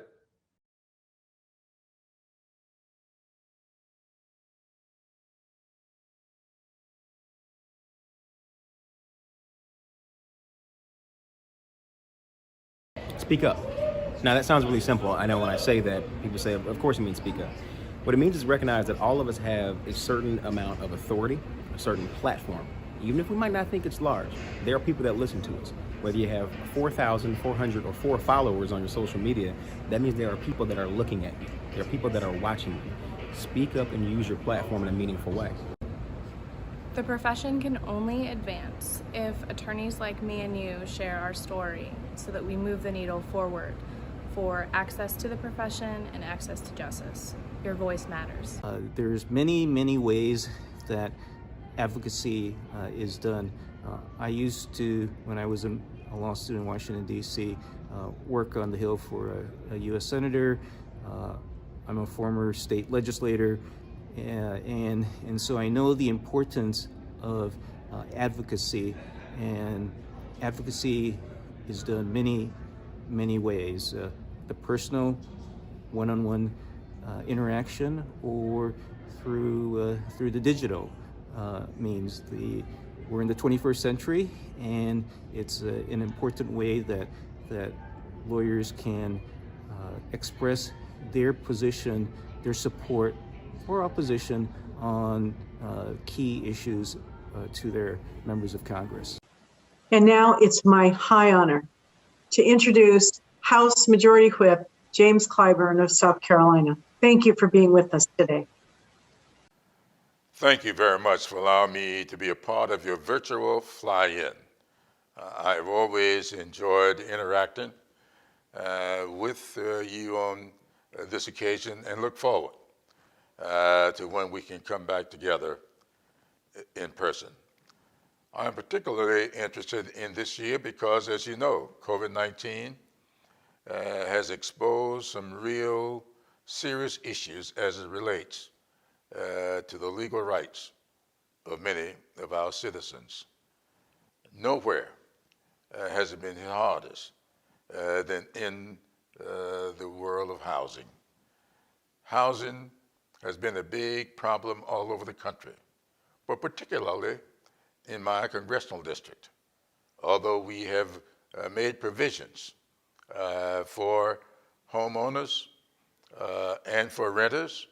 V: Speak up. Now that sounds really simple. I know when I say that, people say, of course it means speak up. What it means is recognize that all of us have a certain amount of authority, a certain platform. Even if we might not think it's large, there are people that listen to us. Whether you have 4,400 or 4 followers on your social media, that means there are people that are looking at you. There are people that are watching you. Speak up and use your platform in a meaningful way.
W: The profession can only advance if attorneys like me and you share our story so that we move the needle forward for access to the profession and access to justice. Your voice matters.
V: There's many ways that advocacy is done. I used to, when I was a law student in Washington, D.C., work on the Hill for a U.S. Senator. I'm a former state legislator, and so I know the importance of advocacy, and advocacy is done many ways. The personal, one-on-one interaction, or through the digital means. we're in the 21st century, and it's an important way that lawyers can express their position, their support or opposition on key issues to their members of Congress.
S: And now it's my high honor to introduce House Majority Whip James Clyburn of South Carolina. Thank you for being with us today.
A: Thank you very much for allowing me to be a part of your virtual fly-in. I've always enjoyed interacting with you on this occasion and look forward to when we can come back together in person. I'm particularly interested in this year because, as you know, COVID-19 has exposed some real serious issues as it relates to the legal rights of many of our citizens. Nowhere has it been hit hardest than in the world of housing. Housing has been a big problem all over the country, but particularly in my congressional district. Although we have made provisions for homeowners and for renters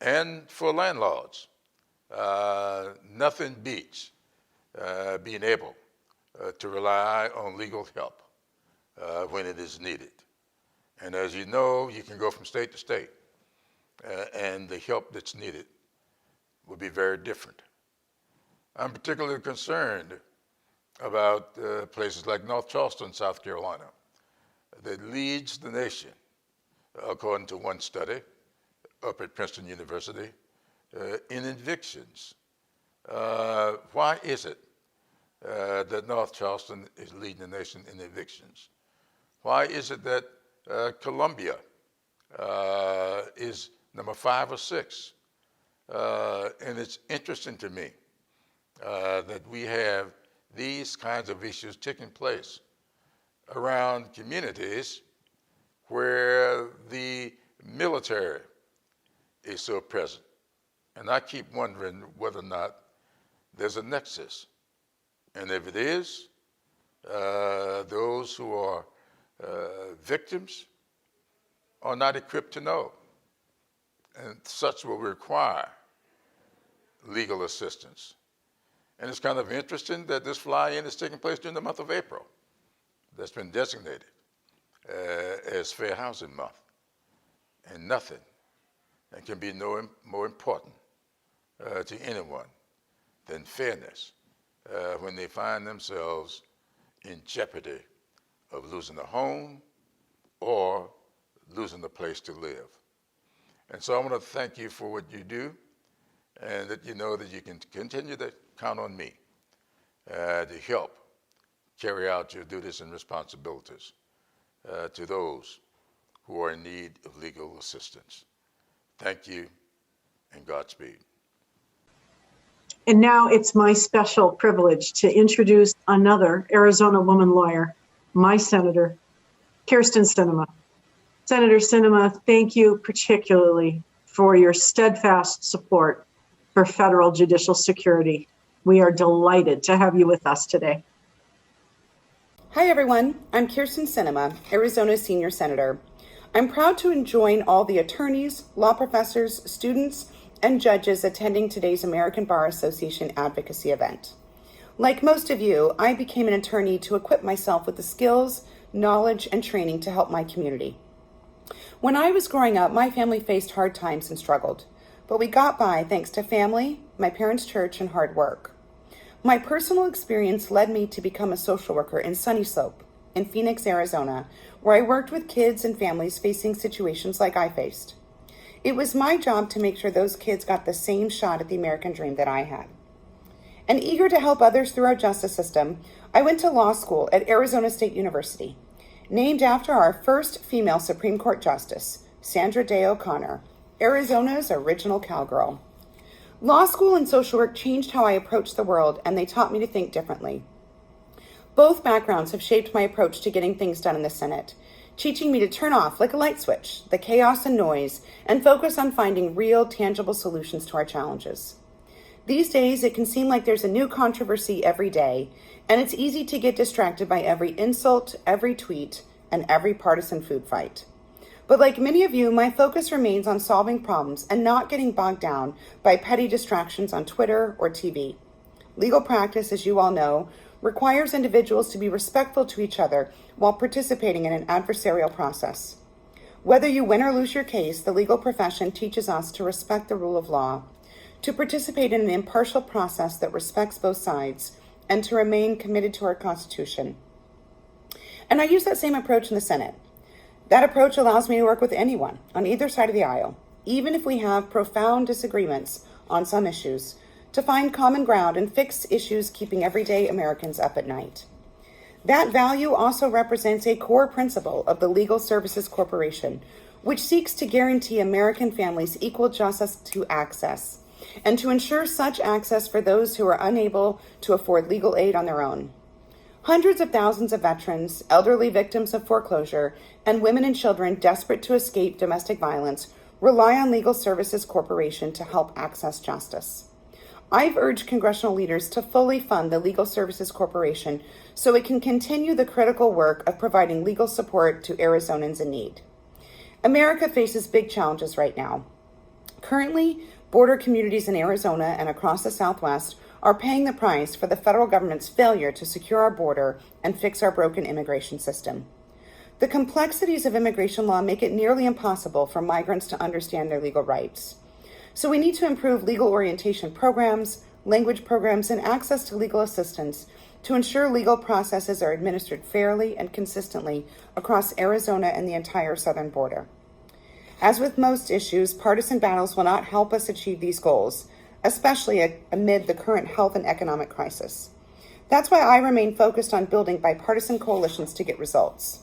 A: and for landlords, nothing beats being able to rely on legal help when it is needed. And as you know, you can go from state to state, and the help that's needed will be very different. I'm particularly concerned about places like North Charleston, South Carolina, that leads the nation, according to one study up at Princeton University, in evictions. Why is it that North Charleston is leading the nation in evictions? Why is it that Columbia is number 5 or 6? And it's interesting to me that we have these kinds of issues taking place around communities where the military is so present. And I keep wondering whether or not there's a nexus. And if it is, those who are victims are not equipped to know. And such will require legal assistance. And it's kind of interesting that this fly-in is taking place during the month of April. That's been designated as Fair Housing Month. And nothing can be more important to anyone than fairness when they find themselves in jeopardy of losing a home or losing a place to live. And so I want to thank you for what you do, and that you know that you can continue to count on me to help carry out your duties and responsibilities to those who are in need of legal assistance. Thank you, and Godspeed.
S: And now it's my special privilege to introduce another Arizona woman lawyer, my senator, Kyrsten Sinema. Senator Sinema, thank you particularly for your steadfast support for federal judicial security. We are delighted to have you with us today.
B: Hi everyone, I'm Kyrsten Sinema, Arizona's senior senator. I'm proud to join all the attorneys, law professors, students, and judges attending today's American Bar Association Advocacy event. Like most of you, I became an attorney to equip myself with the skills, knowledge, and training to help my community. When I was growing up, my family faced hard times and struggled, but we got by thanks to family, my parents' church, and hard work. My personal experience led me to become a social worker in Sunny Slope in Phoenix, Arizona, where I worked with kids and families facing situations like I faced. It was my job to make sure those kids got the same shot at the American dream that I had. And eager to help others through our justice system, I went to law school at Arizona State University, named after our first female Supreme Court Justice, Sandra Day O'Connor, Arizona's original cowgirl. Law school and social work changed how I approached the world, and they taught me to think differently. Both backgrounds have shaped my approach to getting things done in the Senate, teaching me to turn off, like a light switch, the chaos and noise, and focus on finding real, tangible solutions to our challenges. These days, it can seem like there's a new controversy every day, and it's easy to get distracted by every insult, every tweet, and every partisan food fight. But like many of you, my focus remains on solving problems and not getting bogged down by petty distractions on Twitter or TV. Legal practice, as you all know, requires individuals to be respectful to each other while participating in an adversarial process. Whether you win or lose your case, the legal profession teaches us to respect the rule of law, to participate in an impartial process that respects both sides, and to remain committed to our Constitution. And I use that same approach in the Senate. That approach allows me to work with anyone on either side of the aisle, even if we have profound disagreements on some issues, to find common ground and fix issues keeping everyday Americans up at night. That value also represents a core principle of the Legal Services Corporation, which seeks to guarantee American families equal justice to access, and to ensure such access for those who are unable to afford legal aid on their own. Hundreds of thousands of veterans, elderly victims of foreclosure, and women and children desperate to escape domestic violence rely on Legal Services Corporation to help access justice. I've urged congressional leaders to fully fund the Legal Services Corporation so it can continue the critical work of providing legal support to Arizonans in need. America faces big challenges right now. Currently, border communities in Arizona and across the Southwest are paying the price for the federal government's failure to secure our border and fix our broken immigration system. The complexities of immigration law make it nearly impossible for migrants to understand their legal rights. So we need to improve legal orientation programs, language programs, and access to legal assistance to ensure legal processes are administered fairly and consistently across Arizona and the entire southern border. As with most issues, partisan battles will not help us achieve these goals, especially amid the current health and economic crisis. That's why I remain focused on building bipartisan coalitions to get results.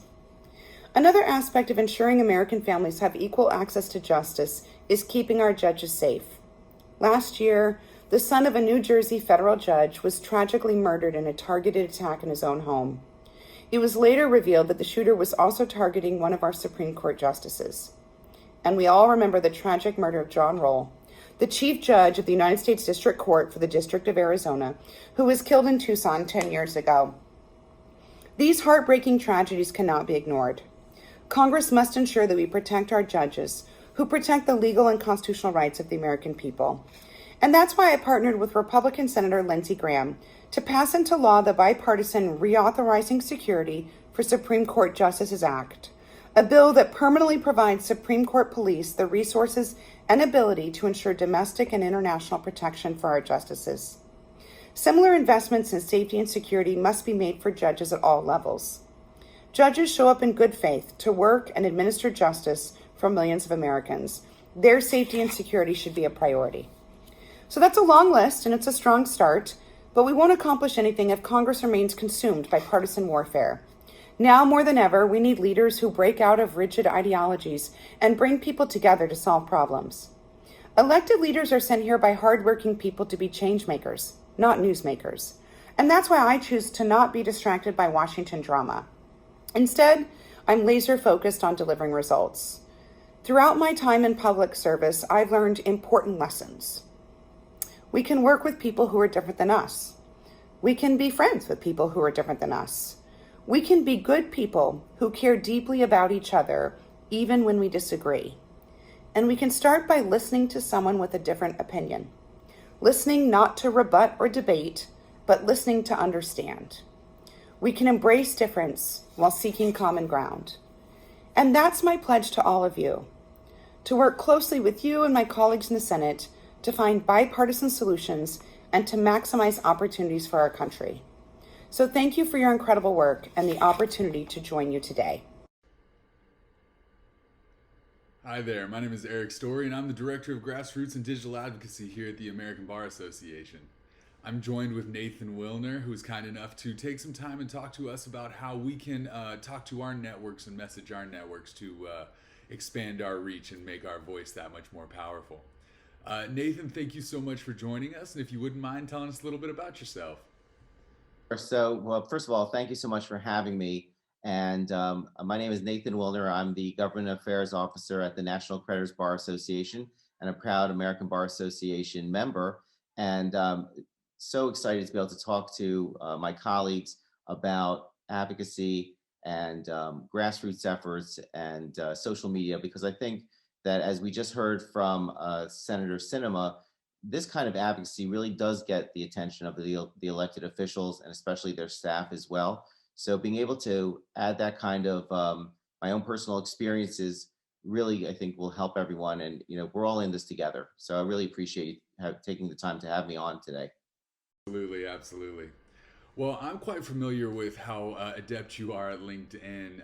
B: Another aspect of ensuring American families have equal access to justice is keeping our judges safe. Last year, the son of a New Jersey federal judge was tragically murdered in a targeted attack in his own home. It was later revealed that the shooter was also targeting one of our Supreme Court justices. And we all remember the tragic murder of John Roll, the chief judge of the United States District Court for the District of Arizona, who was killed in Tucson 10 years ago. These heartbreaking tragedies cannot be ignored. Congress must ensure that we protect our judges, who protect the legal and constitutional rights of the American people. And that's why I partnered with Republican Senator Lindsey Graham to pass into law the bipartisan Reauthorizing Security for Supreme Court Justices Act, a bill that permanently provides Supreme Court police the resources and ability to ensure domestic and international protection for our justices. Similar investments in safety and security must be made for judges at all levels. Judges show up in good faith to work and administer justice for millions of Americans. Their safety and security should be a priority. So that's a long list, and it's a strong start, but we won't accomplish anything if Congress remains consumed by partisan warfare. Now more than ever, we need leaders who break out of rigid ideologies and bring people together to solve problems. Elected leaders are sent here by hardworking people to be change makers, not newsmakers. And that's why I choose to not be distracted by Washington drama. Instead, I'm laser focused on delivering results. Throughout my time in public service, I've learned important lessons. We can work with people who are different than us. We can be friends with people who are different than us. We can be good people who care deeply about each other, even when we disagree. And we can start by listening to someone with a different opinion. Listening not to rebut or debate, but listening to understand. We can embrace difference while seeking common ground. And that's my pledge to all of you, to work closely with you and my colleagues in the Senate to find bipartisan solutions and to maximize opportunities for our country. So thank you for your incredible work and the opportunity to join you today.
R: Hi there, my name is Eric Story and I'm the Director of Grassroots and Digital Advocacy here at the American Bar Association. I'm joined with Nathan Wilner, who's kind enough to take some time and talk to us about how we can talk to our networks and message our networks to expand our reach and make our voice that much more powerful. Nathan, thank you so much for joining us, and if you wouldn't mind telling us a little bit about yourself.
C: So, well, first of all, thank you so much for having me. And my name is Nathan Wilner. I'm the Government Affairs Officer at the National Creditors Bar Association and a proud American Bar Association member. And so excited to be able to talk to my colleagues about advocacy and grassroots efforts and social media, because I think that, as we just heard from Senator Sinema, this kind of advocacy really does get the attention of the elected officials and especially their staff as well. So being able to add that kind of my own personal experiences really, I think, will help everyone. And, we're all in this together. So I really appreciate you taking the time to have me on today.
R: Absolutely, absolutely. Well, I'm quite familiar with how adept you are at LinkedIn.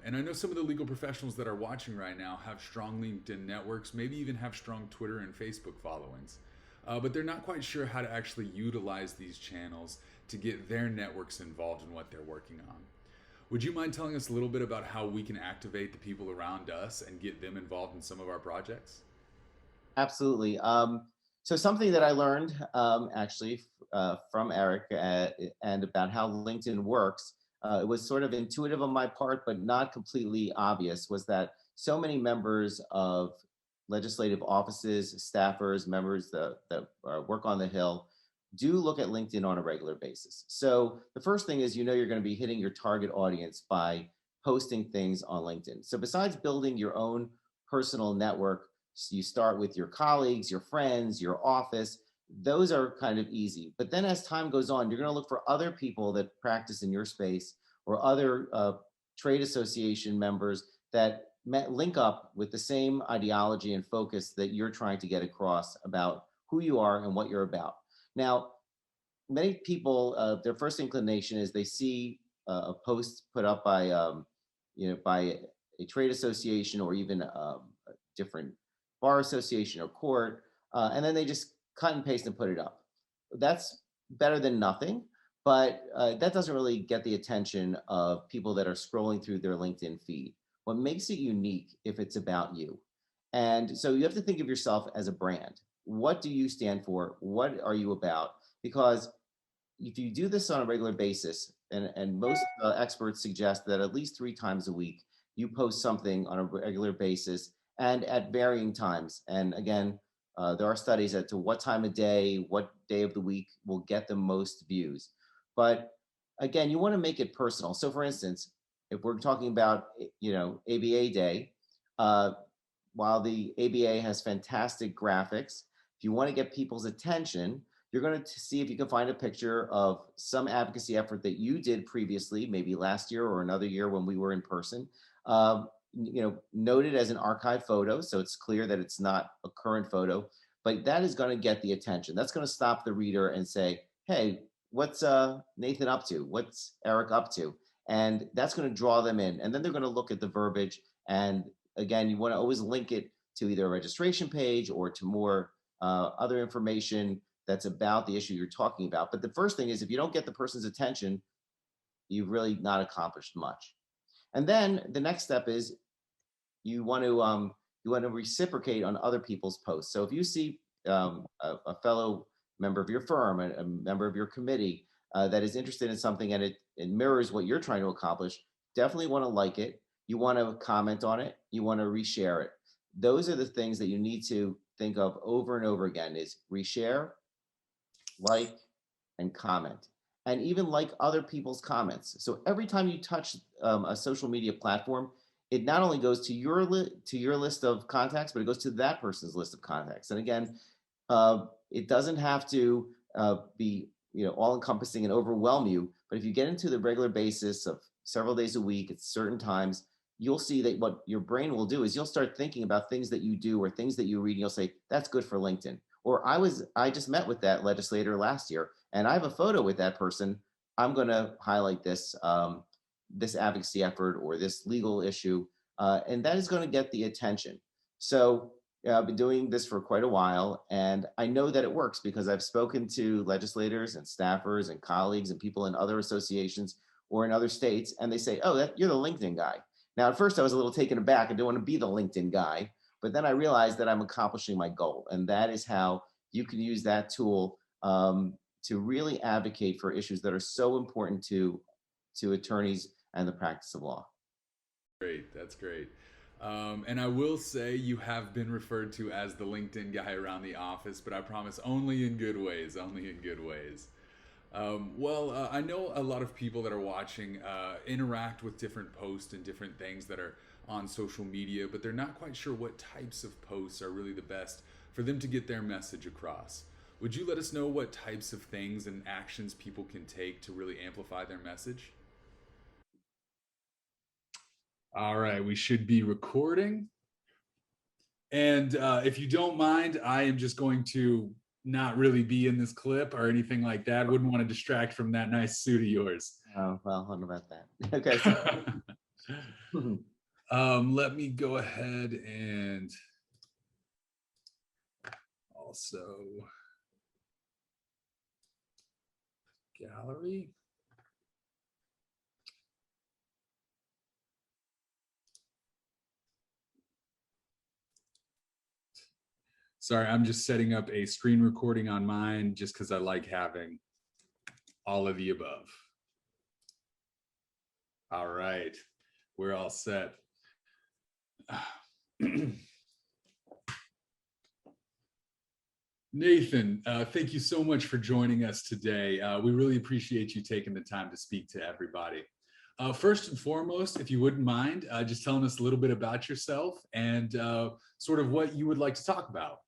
R: And I know some of the legal professionals that are watching right now have strong LinkedIn networks, maybe even have strong Twitter and Facebook followings. But they're not quite sure how to actually utilize these channels to get their networks involved in what they're working on. Would you mind telling us a little bit about how we can activate the people around us and get them involved in some of our projects?
C: Absolutely. So something that I learned actually from Eric and about how LinkedIn works, it was sort of intuitive on my part, but not completely obvious, was that so many members of legislative offices, staffers, members that work on the Hill do look at LinkedIn on a regular basis. So the first thing is, you're going to be hitting your target audience by posting things on LinkedIn. So besides building your own personal network, you start with your colleagues, your friends, your office. Those are kind of easy. But then as time goes on, you're going to look for other people that practice in your space or other trade association members that link up with the same ideology and focus that you're trying to get across about who you are and what you're about. Now, many people, their first inclination is they see a post put up by, by a trade association or even a different bar association or court, and then they just cut and paste and put it up. That's better than nothing, but that doesn't really get the attention of people that are scrolling through their LinkedIn feed. What makes it unique if it's about you? And so you have to think of yourself as a brand. What do you stand for? What are you about? Because if you do this on a regular basis, and most experts suggest that at least 3 times a week, you post something on a regular basis and at varying times. And again, there are studies as to what time of day, what day of the week will get the most views. But again, you want to make it personal. So for instance, if we're talking about, ABA Day, while the ABA has fantastic graphics, if you want to get people's attention, you're going to see if you can find a picture of some advocacy effort that you did previously, maybe last year or another year when we were in person, noted as an archive photo. So it's clear that it's not a current photo, but that is going to get the attention. That's going to stop the reader and say, hey, what's Nathan up to? What's Eric up to? And that's going to draw them in. And then they're going to look at the verbiage. And again, you want to always link it to either a registration page or to more other information that's about the issue you're talking about. But the first thing is, if you don't get the person's attention, you've really not accomplished much. And then the next step is you want to reciprocate on other people's posts. So if you see a fellow member of your firm, a member of your committee that is interested in something and it mirrors what you're trying to accomplish, definitely want to like it. You want to comment on it. You want to reshare it. Those are the things that you need to think of over and over again: is reshare, like, and comment, and even like other people's comments. So every time you touch a social media platform, it not only goes to your list of contacts, but it goes to that person's list of contacts. And again, it doesn't have to be all encompassing and overwhelm you. But if you get into the regular basis of several days a week at certain times, you'll see that what your brain will do is you'll start thinking about things that you do or things that you read, and you'll say, that's good for LinkedIn. Or I just met with that legislator last year, and I have a photo with that person. I'm going to highlight this this advocacy effort or this legal issue, and that is going to get the attention. So I've been doing this for quite a while, and I know that it works because I've spoken to legislators and staffers and colleagues and people in other associations or in other states, and they say, "Oh, you're the LinkedIn guy." Now, at first, I was a little taken aback. I didn't want to be the LinkedIn guy. But then I realized that I'm accomplishing my goal. And that is how you can use that tool to really advocate for issues that are so important to attorneys and the practice of law.
R: Great. That's great. And I will say you have been referred to as the LinkedIn guy around the office, but I promise only in good ways, only in good ways. I know a lot of people that are watching interact with different posts and different things that are on social media, but they're not quite sure what types of posts are really the best for them to get their message across. Would you let us know what types of things and actions people can take to really amplify their message? All right, we should be recording. And if you don't mind, I am just going to not really be in this clip or anything like that. Wouldn't want to distract from that nice suit of yours.
C: Oh, well, I don't know about that. Okay. So,
R: Let me go ahead and also gallery. Sorry, I'm just setting up a screen recording on mine just because I like having all of the above. All right, we're all set. Nathan, thank you so much for joining us today. We really appreciate you taking the time to speak to everybody. First and foremost, if you wouldn't mind, just telling us a little bit about yourself and sort of what you would like to talk about.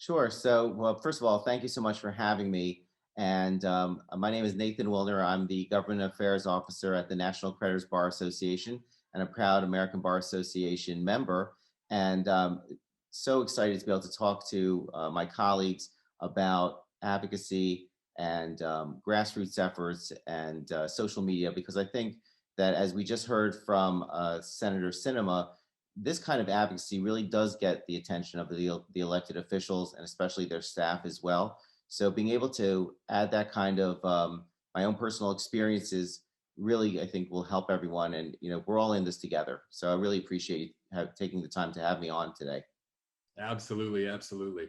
C: Sure. So, well, first of all, thank you so much for having me. And my name is Nathan Wilner. I'm the Government Affairs Officer at the National Creditors Bar Association and a proud American Bar Association member. And so excited to be able to talk to my colleagues about advocacy and grassroots efforts and social media, because I think that, as we just heard from Senator Sinema, this kind of advocacy really does get the attention of the elected officials and especially their staff as well. So being able to add that kind of my own personal experiences really, I think, will help everyone. And, you know, we're all in this together. So I really appreciate taking the time to have me on today.
R: Absolutely, absolutely.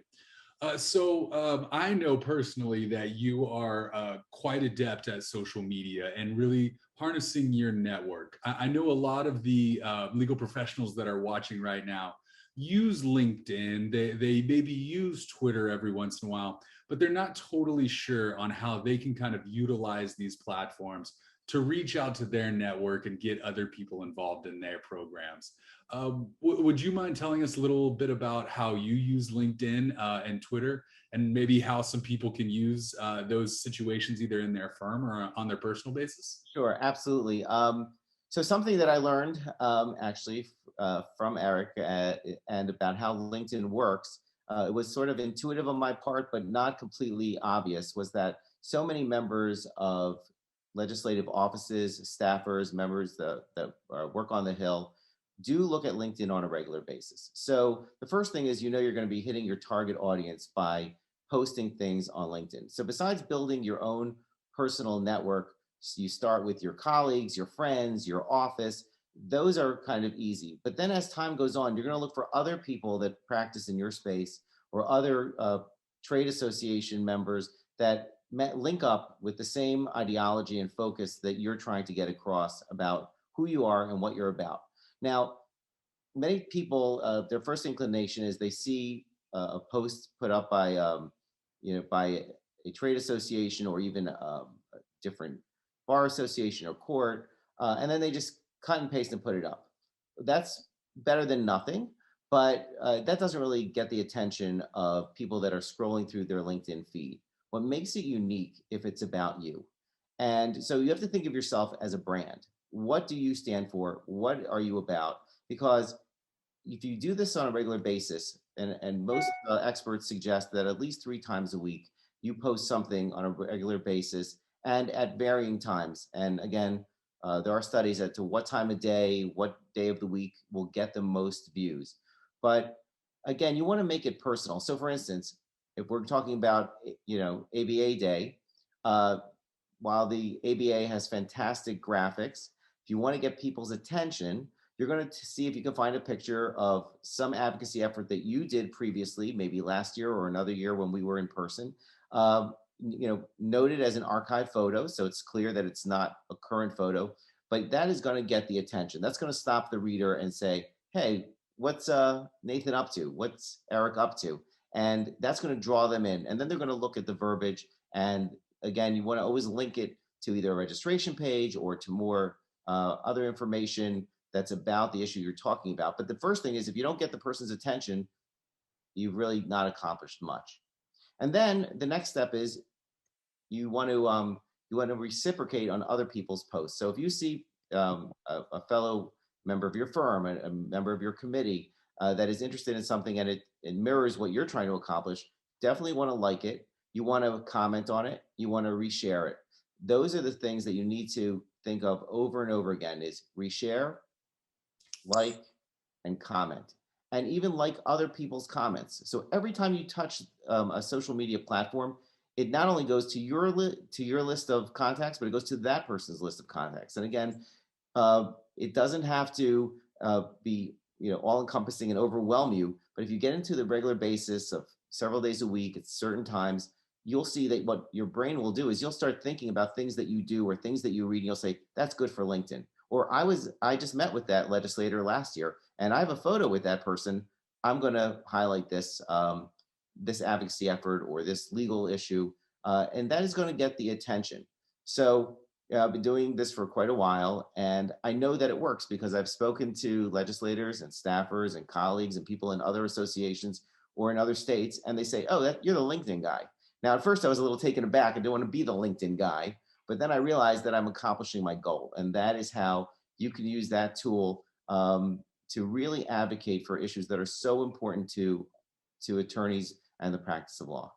R: I know personally that you are quite adept at social media and really harnessing your network. I know a lot of the legal professionals that are watching right now use LinkedIn. They maybe use Twitter every once in a while, but they're not totally sure on how they can kind of utilize these platforms to reach out to their network and get other people involved in their programs. Would you mind telling us a little bit about how you use LinkedIn and Twitter, and maybe how some people can use those situations either in their firm or on their personal basis?
C: Sure, absolutely. So something that I learned actually from Eric and about how LinkedIn works, it was sort of intuitive on my part, but not completely obvious, was that so many members of legislative offices, staffers, members that work on the Hill do look at LinkedIn on a regular basis. So the first thing is, you know, you're going to be hitting your target audience by posting things on LinkedIn. So besides building your own personal network, you start with your colleagues, your friends, your office. Those are kind of easy. But then as time goes on, you're going to look for other people that practice in your space or other trade association members that link up with the same ideology and focus that you're trying to get across about who you are and what you're about. Now, many people, their first inclination is they see a post put up by, by a trade association or even a different bar association or court, and then they just cut and paste and put it up. That's better than nothing, but that doesn't really get the attention of people that are scrolling through their LinkedIn feed. What makes it unique if it's about you? And so you have to think of yourself as a brand. What do you stand for? What are you about? Because if you do this on a regular basis, and most experts suggest that at least 3 times a week, you post something on a regular basis and at varying times. And again, there are studies as to what time of day, what day of the week will get the most views. But again, you want to make it personal. So for instance, if we're talking about, ABA Day, while the ABA has fantastic graphics, if you want to get people's attention, you're going to see if you can find a picture of some advocacy effort that you did previously, maybe last year or another year when we were in person, noted as an archive photo. So it's clear that it's not a current photo, but that is going to get the attention. That's going to stop the reader and say, hey, what's Nathan up to? What's Eric up to? And that's going to draw them in. And then they're going to look at the verbiage. And again, you want to always link it to either a registration page or to more other information that's about the issue you're talking about. But the first thing is, if you don't get the person's attention, you've really not accomplished much. And then the next step is you want to reciprocate on other people's posts. So if you see a fellow member of your firm, a member of your committee that is interested in something and it mirrors what you're trying to accomplish, definitely want to like it. You want to comment on it. You want to reshare it. Those are the things that you need to think of over and over again: is reshare, like, and comment, and even like other people's comments. So every time you touch a social media platform, it not only goes to your list of contacts, but it goes to that person's list of contacts. And again, it doesn't have to be all encompassing and overwhelm you. But if you get into the regular basis of several days a week at certain times, you'll see that what your brain will do is you'll start thinking about things that you do or things that you read, and you'll say, that's good for LinkedIn. Or I just met with that legislator last year, and I have a photo with that person. I'm going to highlight this this advocacy effort or this legal issue, and that is going to get the attention. So I've been doing this for quite a while, and I know that it works because I've spoken to legislators and staffers and colleagues and people in other associations or in other states, and they say, oh, you're the LinkedIn guy. Now, at first I was a little taken aback. I didn't want to be the LinkedIn guy, but then I realized that I'm accomplishing my goal. And that is how you can use that tool to really advocate for issues that are so important to attorneys and the practice of law.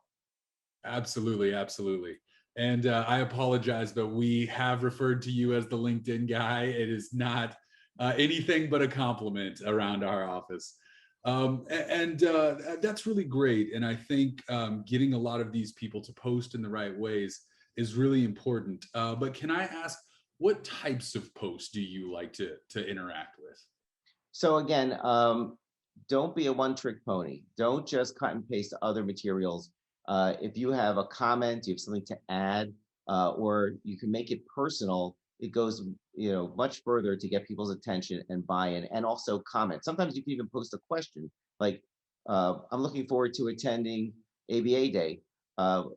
R: Absolutely, absolutely. And I apologize, but we have referred to you as the LinkedIn guy. It is not anything but a compliment around our office. That's really great. And I think getting a lot of these people to post in the right ways is really important. But can I ask, what types of posts do you like to interact with?
C: So again, don't be a one-trick pony. Don't just cut and paste other materials. If you have a comment, you have something to add, or you can make it personal, it goes much further to get people's attention and buy-in, and also comment. Sometimes you can even post a question like, I'm looking forward to attending ABA Day.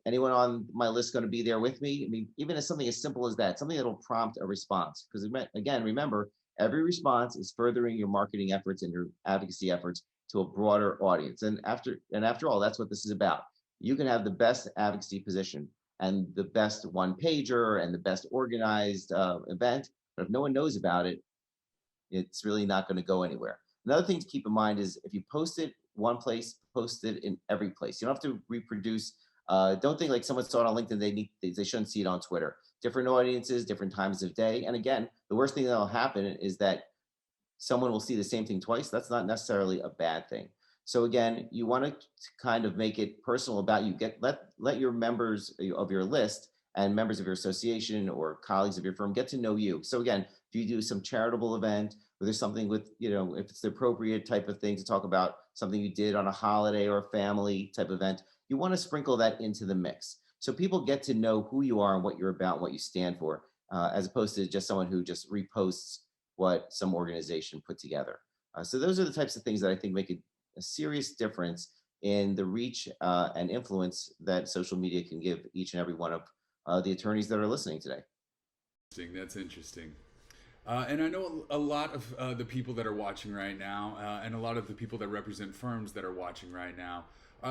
C: Anyone on my list going to be there with me? I mean, even as something as simple as that, something that'll prompt a response. Because again, remember, every response is furthering your marketing efforts and your advocacy efforts to a broader audience. And after all, that's what this is about. You can have the best advocacy position and the best one pager and the best organized event, but if no one knows about it, it's really not going to go anywhere. Another thing to keep in mind is if you post it one place, post it in every place. You don't have to reproduce. Don't think like someone saw it on LinkedIn, they shouldn't see it on Twitter. Different audiences, different times of day. And again, the worst thing that'll happen is that someone will see the same thing twice. That's not necessarily a bad thing. So again, you want to kind of make it personal about you. Let your members of your list and members of your association or colleagues of your firm get to know you. So again, if you do some charitable event, or there's something with, if it's the appropriate type of thing to talk about, something you did on a holiday or a family type event, you want to sprinkle that into the mix. So people get to know who you are and what you're about, what you stand for, as opposed to just someone who just reposts what some organization put together. So those are the types of things that I think make a serious difference in the reach and influence that social media can give each and every one of the attorneys that are listening today.
R: That's interesting. And I know a lot of the people that are watching right now, and a lot of the people that represent firms that are watching right now,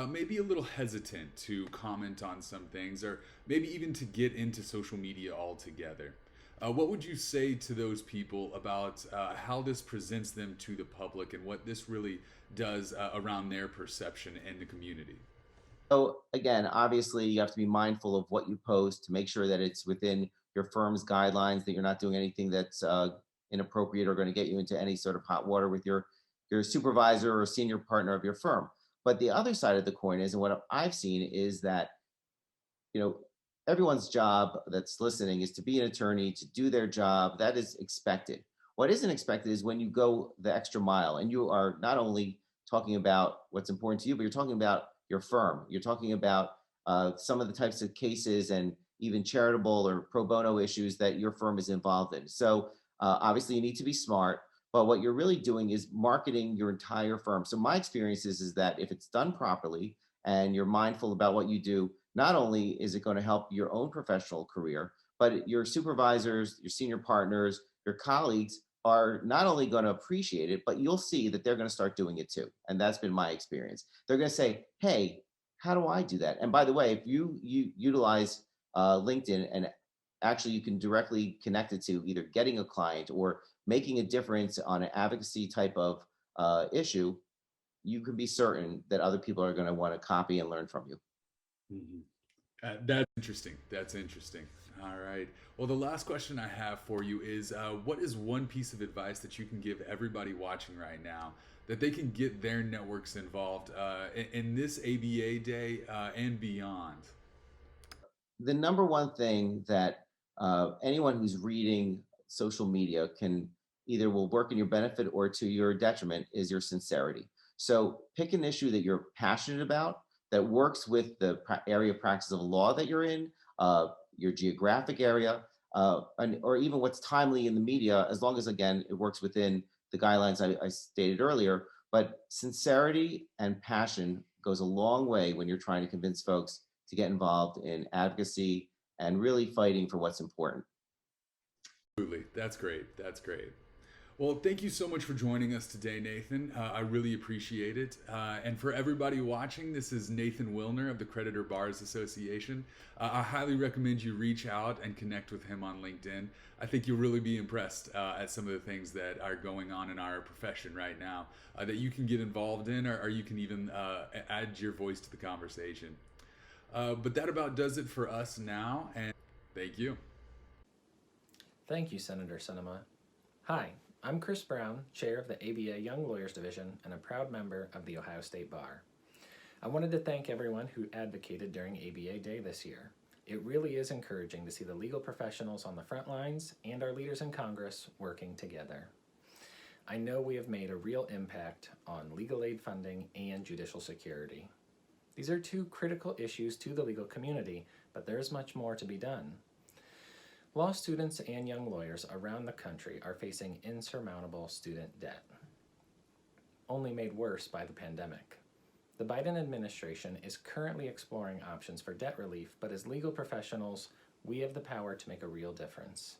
R: may be a little hesitant to comment on some things, or maybe even to get into social media altogether. What would you say to those people about how this presents them to the public and what this really does around their perception in the community?
C: So again, obviously you have to be mindful of what you post to make sure that it's within your firm's guidelines, that you're not doing anything that's inappropriate or going to get you into any sort of hot water with your supervisor or senior partner of your firm. But the other side of the coin is, and what I've seen is that, everyone's job that's listening is to be an attorney, to do their job. That is expected. What isn't expected is when you go the extra mile and you are not only talking about what's important to you, but you're talking about your firm. You're talking about some of the types of cases and even charitable or pro bono issues that your firm is involved in. So obviously you need to be smart, but what you're really doing is marketing your entire firm. So my experience is that if it's done properly and you're mindful about what you do, not only is it going to help your own professional career, but your supervisors, your senior partners, your colleagues are not only going to appreciate it, but you'll see that they're going to start doing it too. And that's been my experience. They're going to say, hey, how do I do that? And by the way, if you utilize LinkedIn, and actually you can directly connect it to either getting a client or making a difference on an advocacy type of issue, you can be certain that other people are going to want to copy and learn from you.
R: That's interesting. That's interesting. All right. Well, the last question I have for you is, what is one piece of advice that you can give everybody watching right now that they can get their networks involved in this ABA Day and beyond?
C: The number one thing that anyone who's reading social media can either will work in your benefit or to your detriment is your sincerity. So pick an issue that you're passionate about that works with the area of practice of law that you're in, your geographic area, or even what's timely in the media, as long as, again, it works within the guidelines I stated earlier. But sincerity and passion goes a long way when you're trying to convince folks to get involved in advocacy and really fighting for what's important.
R: Absolutely. That's great. That's great. Well, thank you so much for joining us today, Nathan. I really appreciate it. And for everybody watching, this is Nathan Wilner of the Creditor Bars Association. I highly recommend you reach out and connect with him on LinkedIn. I think you'll really be impressed at some of the things that are going on in our profession right now that you can get involved in, or you can even add your voice to the conversation. But that about does it for us now, and thank you.
D: Thank you, Senator Sinema. Hi, I'm Chris Brown, Chair of the ABA Young Lawyers Division and a proud member of the Ohio State Bar. I wanted to thank everyone who advocated during ABA Day this year. It really is encouraging to see the legal professionals on the front lines and our leaders in Congress working together. I know we have made a real impact on legal aid funding and judicial security. These are two critical issues to the legal community, but there is much more to be done. Law students and young lawyers around the country are facing insurmountable student debt, only made worse by the pandemic. The Biden administration is currently exploring options for debt relief, but as legal professionals, we have the power to make a real difference.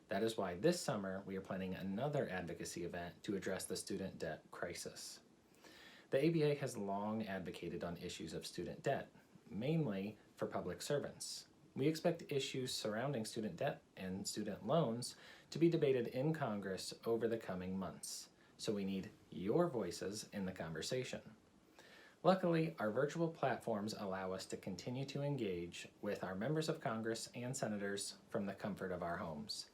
D: That is why this summer we are planning another advocacy event to address the student debt crisis. The ABA has long advocated on issues of student debt, mainly for public servants. We expect issues surrounding student debt and student loans to be debated in Congress over the coming months, so we need your voices in the conversation. Luckily, our virtual platforms allow us to continue to engage with our members of Congress and senators from the comfort of our homes.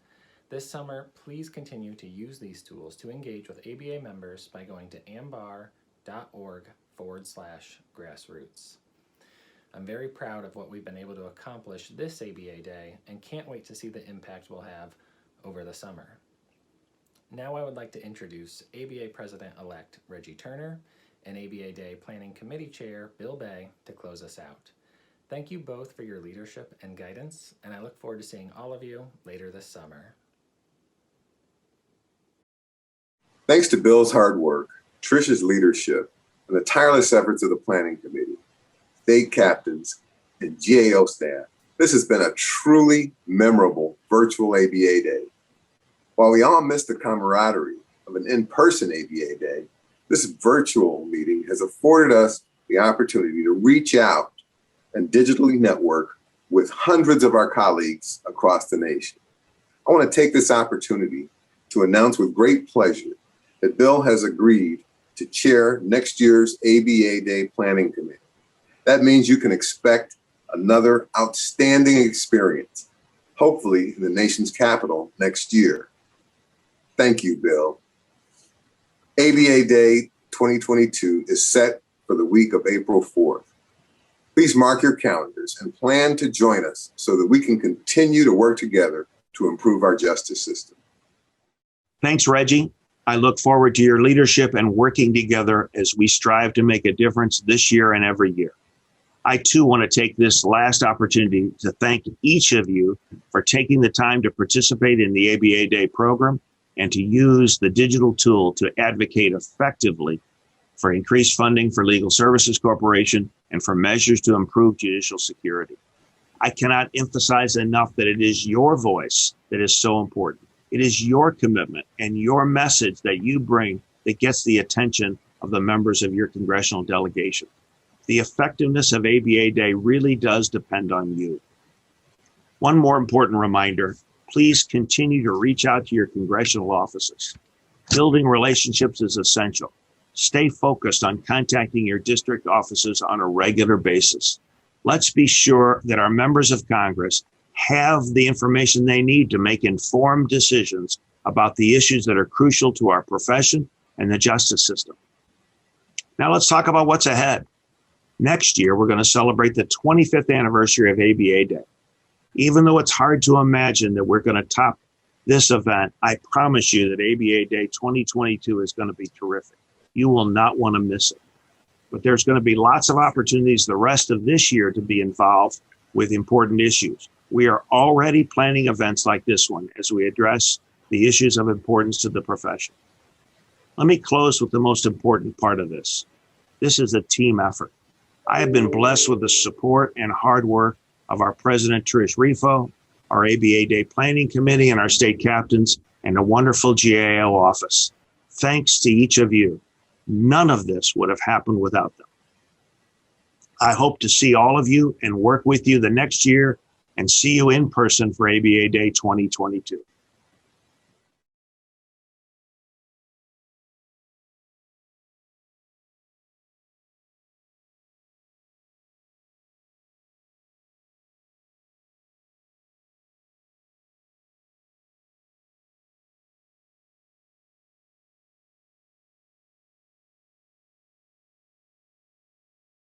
D: This summer, please continue to use these tools to engage with ABA members by going to ambar.org/grassroots. I'm very proud of what we've been able to accomplish this ABA Day and can't wait to see the impact we'll have over the summer. Now I would like to introduce ABA President-elect Reggie Turner and ABA Day Planning Committee Chair Bill Bay to close us out. Thank you both for your leadership and guidance, and I look forward to seeing all of you later this summer.
E: Thanks to Bill's hard work, Trish's leadership, and the tireless efforts of the Planning Committee, state captains, and GAO staff, this has been a truly memorable virtual ABA Day. While we all miss the camaraderie of an in-person ABA Day, this virtual meeting has afforded us the opportunity to reach out and digitally network with hundreds of our colleagues across the nation. I want to take this opportunity to announce with great pleasure that Bill has agreed to chair next year's ABA Day Planning Committee. That means you can expect another outstanding experience, hopefully in the nation's capital next year. Thank you, Bill. ABA Day 2022 is set for the week of April 4th. Please mark your calendars and plan to join us so that we can continue to work together to improve our justice system.
K: Thanks, Reggie. I look forward to your leadership and working together as we strive to make a difference this year and every year. I too want to take this last opportunity to thank each of you for taking the time to participate in the ABA Day program and to use the digital tool to advocate effectively for increased funding for Legal Services Corporation and for measures to improve judicial security. I cannot emphasize enough that it is your voice that is so important. It is your commitment and your message that you bring that gets the attention of the members of your congressional delegation. The effectiveness of ABA Day really does depend on you. One more important reminder, please continue to reach out to your congressional offices. Building relationships is essential. Stay focused on contacting your district offices on a regular basis. Let's be sure that our members of Congress have the information they need to make informed decisions about the issues that are crucial to our profession and the justice system. Now let's talk about what's ahead. Next year, we're going to celebrate the 25th anniversary of ABA Day. Even though it's hard to imagine that we're going to top this event, I promise you that ABA Day 2022 is going to be terrific. You will not want to miss it. But there's going to be lots of opportunities the rest of this year to be involved with important issues. We are already planning events like this one as we address the issues of importance to the profession. Let me close with the most important part of this. This is a team effort. I have been blessed with the support and hard work of our President, Trish Rifo, our ABA Day Planning Committee, and our state captains, and a wonderful GAO office. Thanks to each of you. None of this would have happened without them. I hope to see all of you and work with you the next year and see you in person for ABA Day 2022.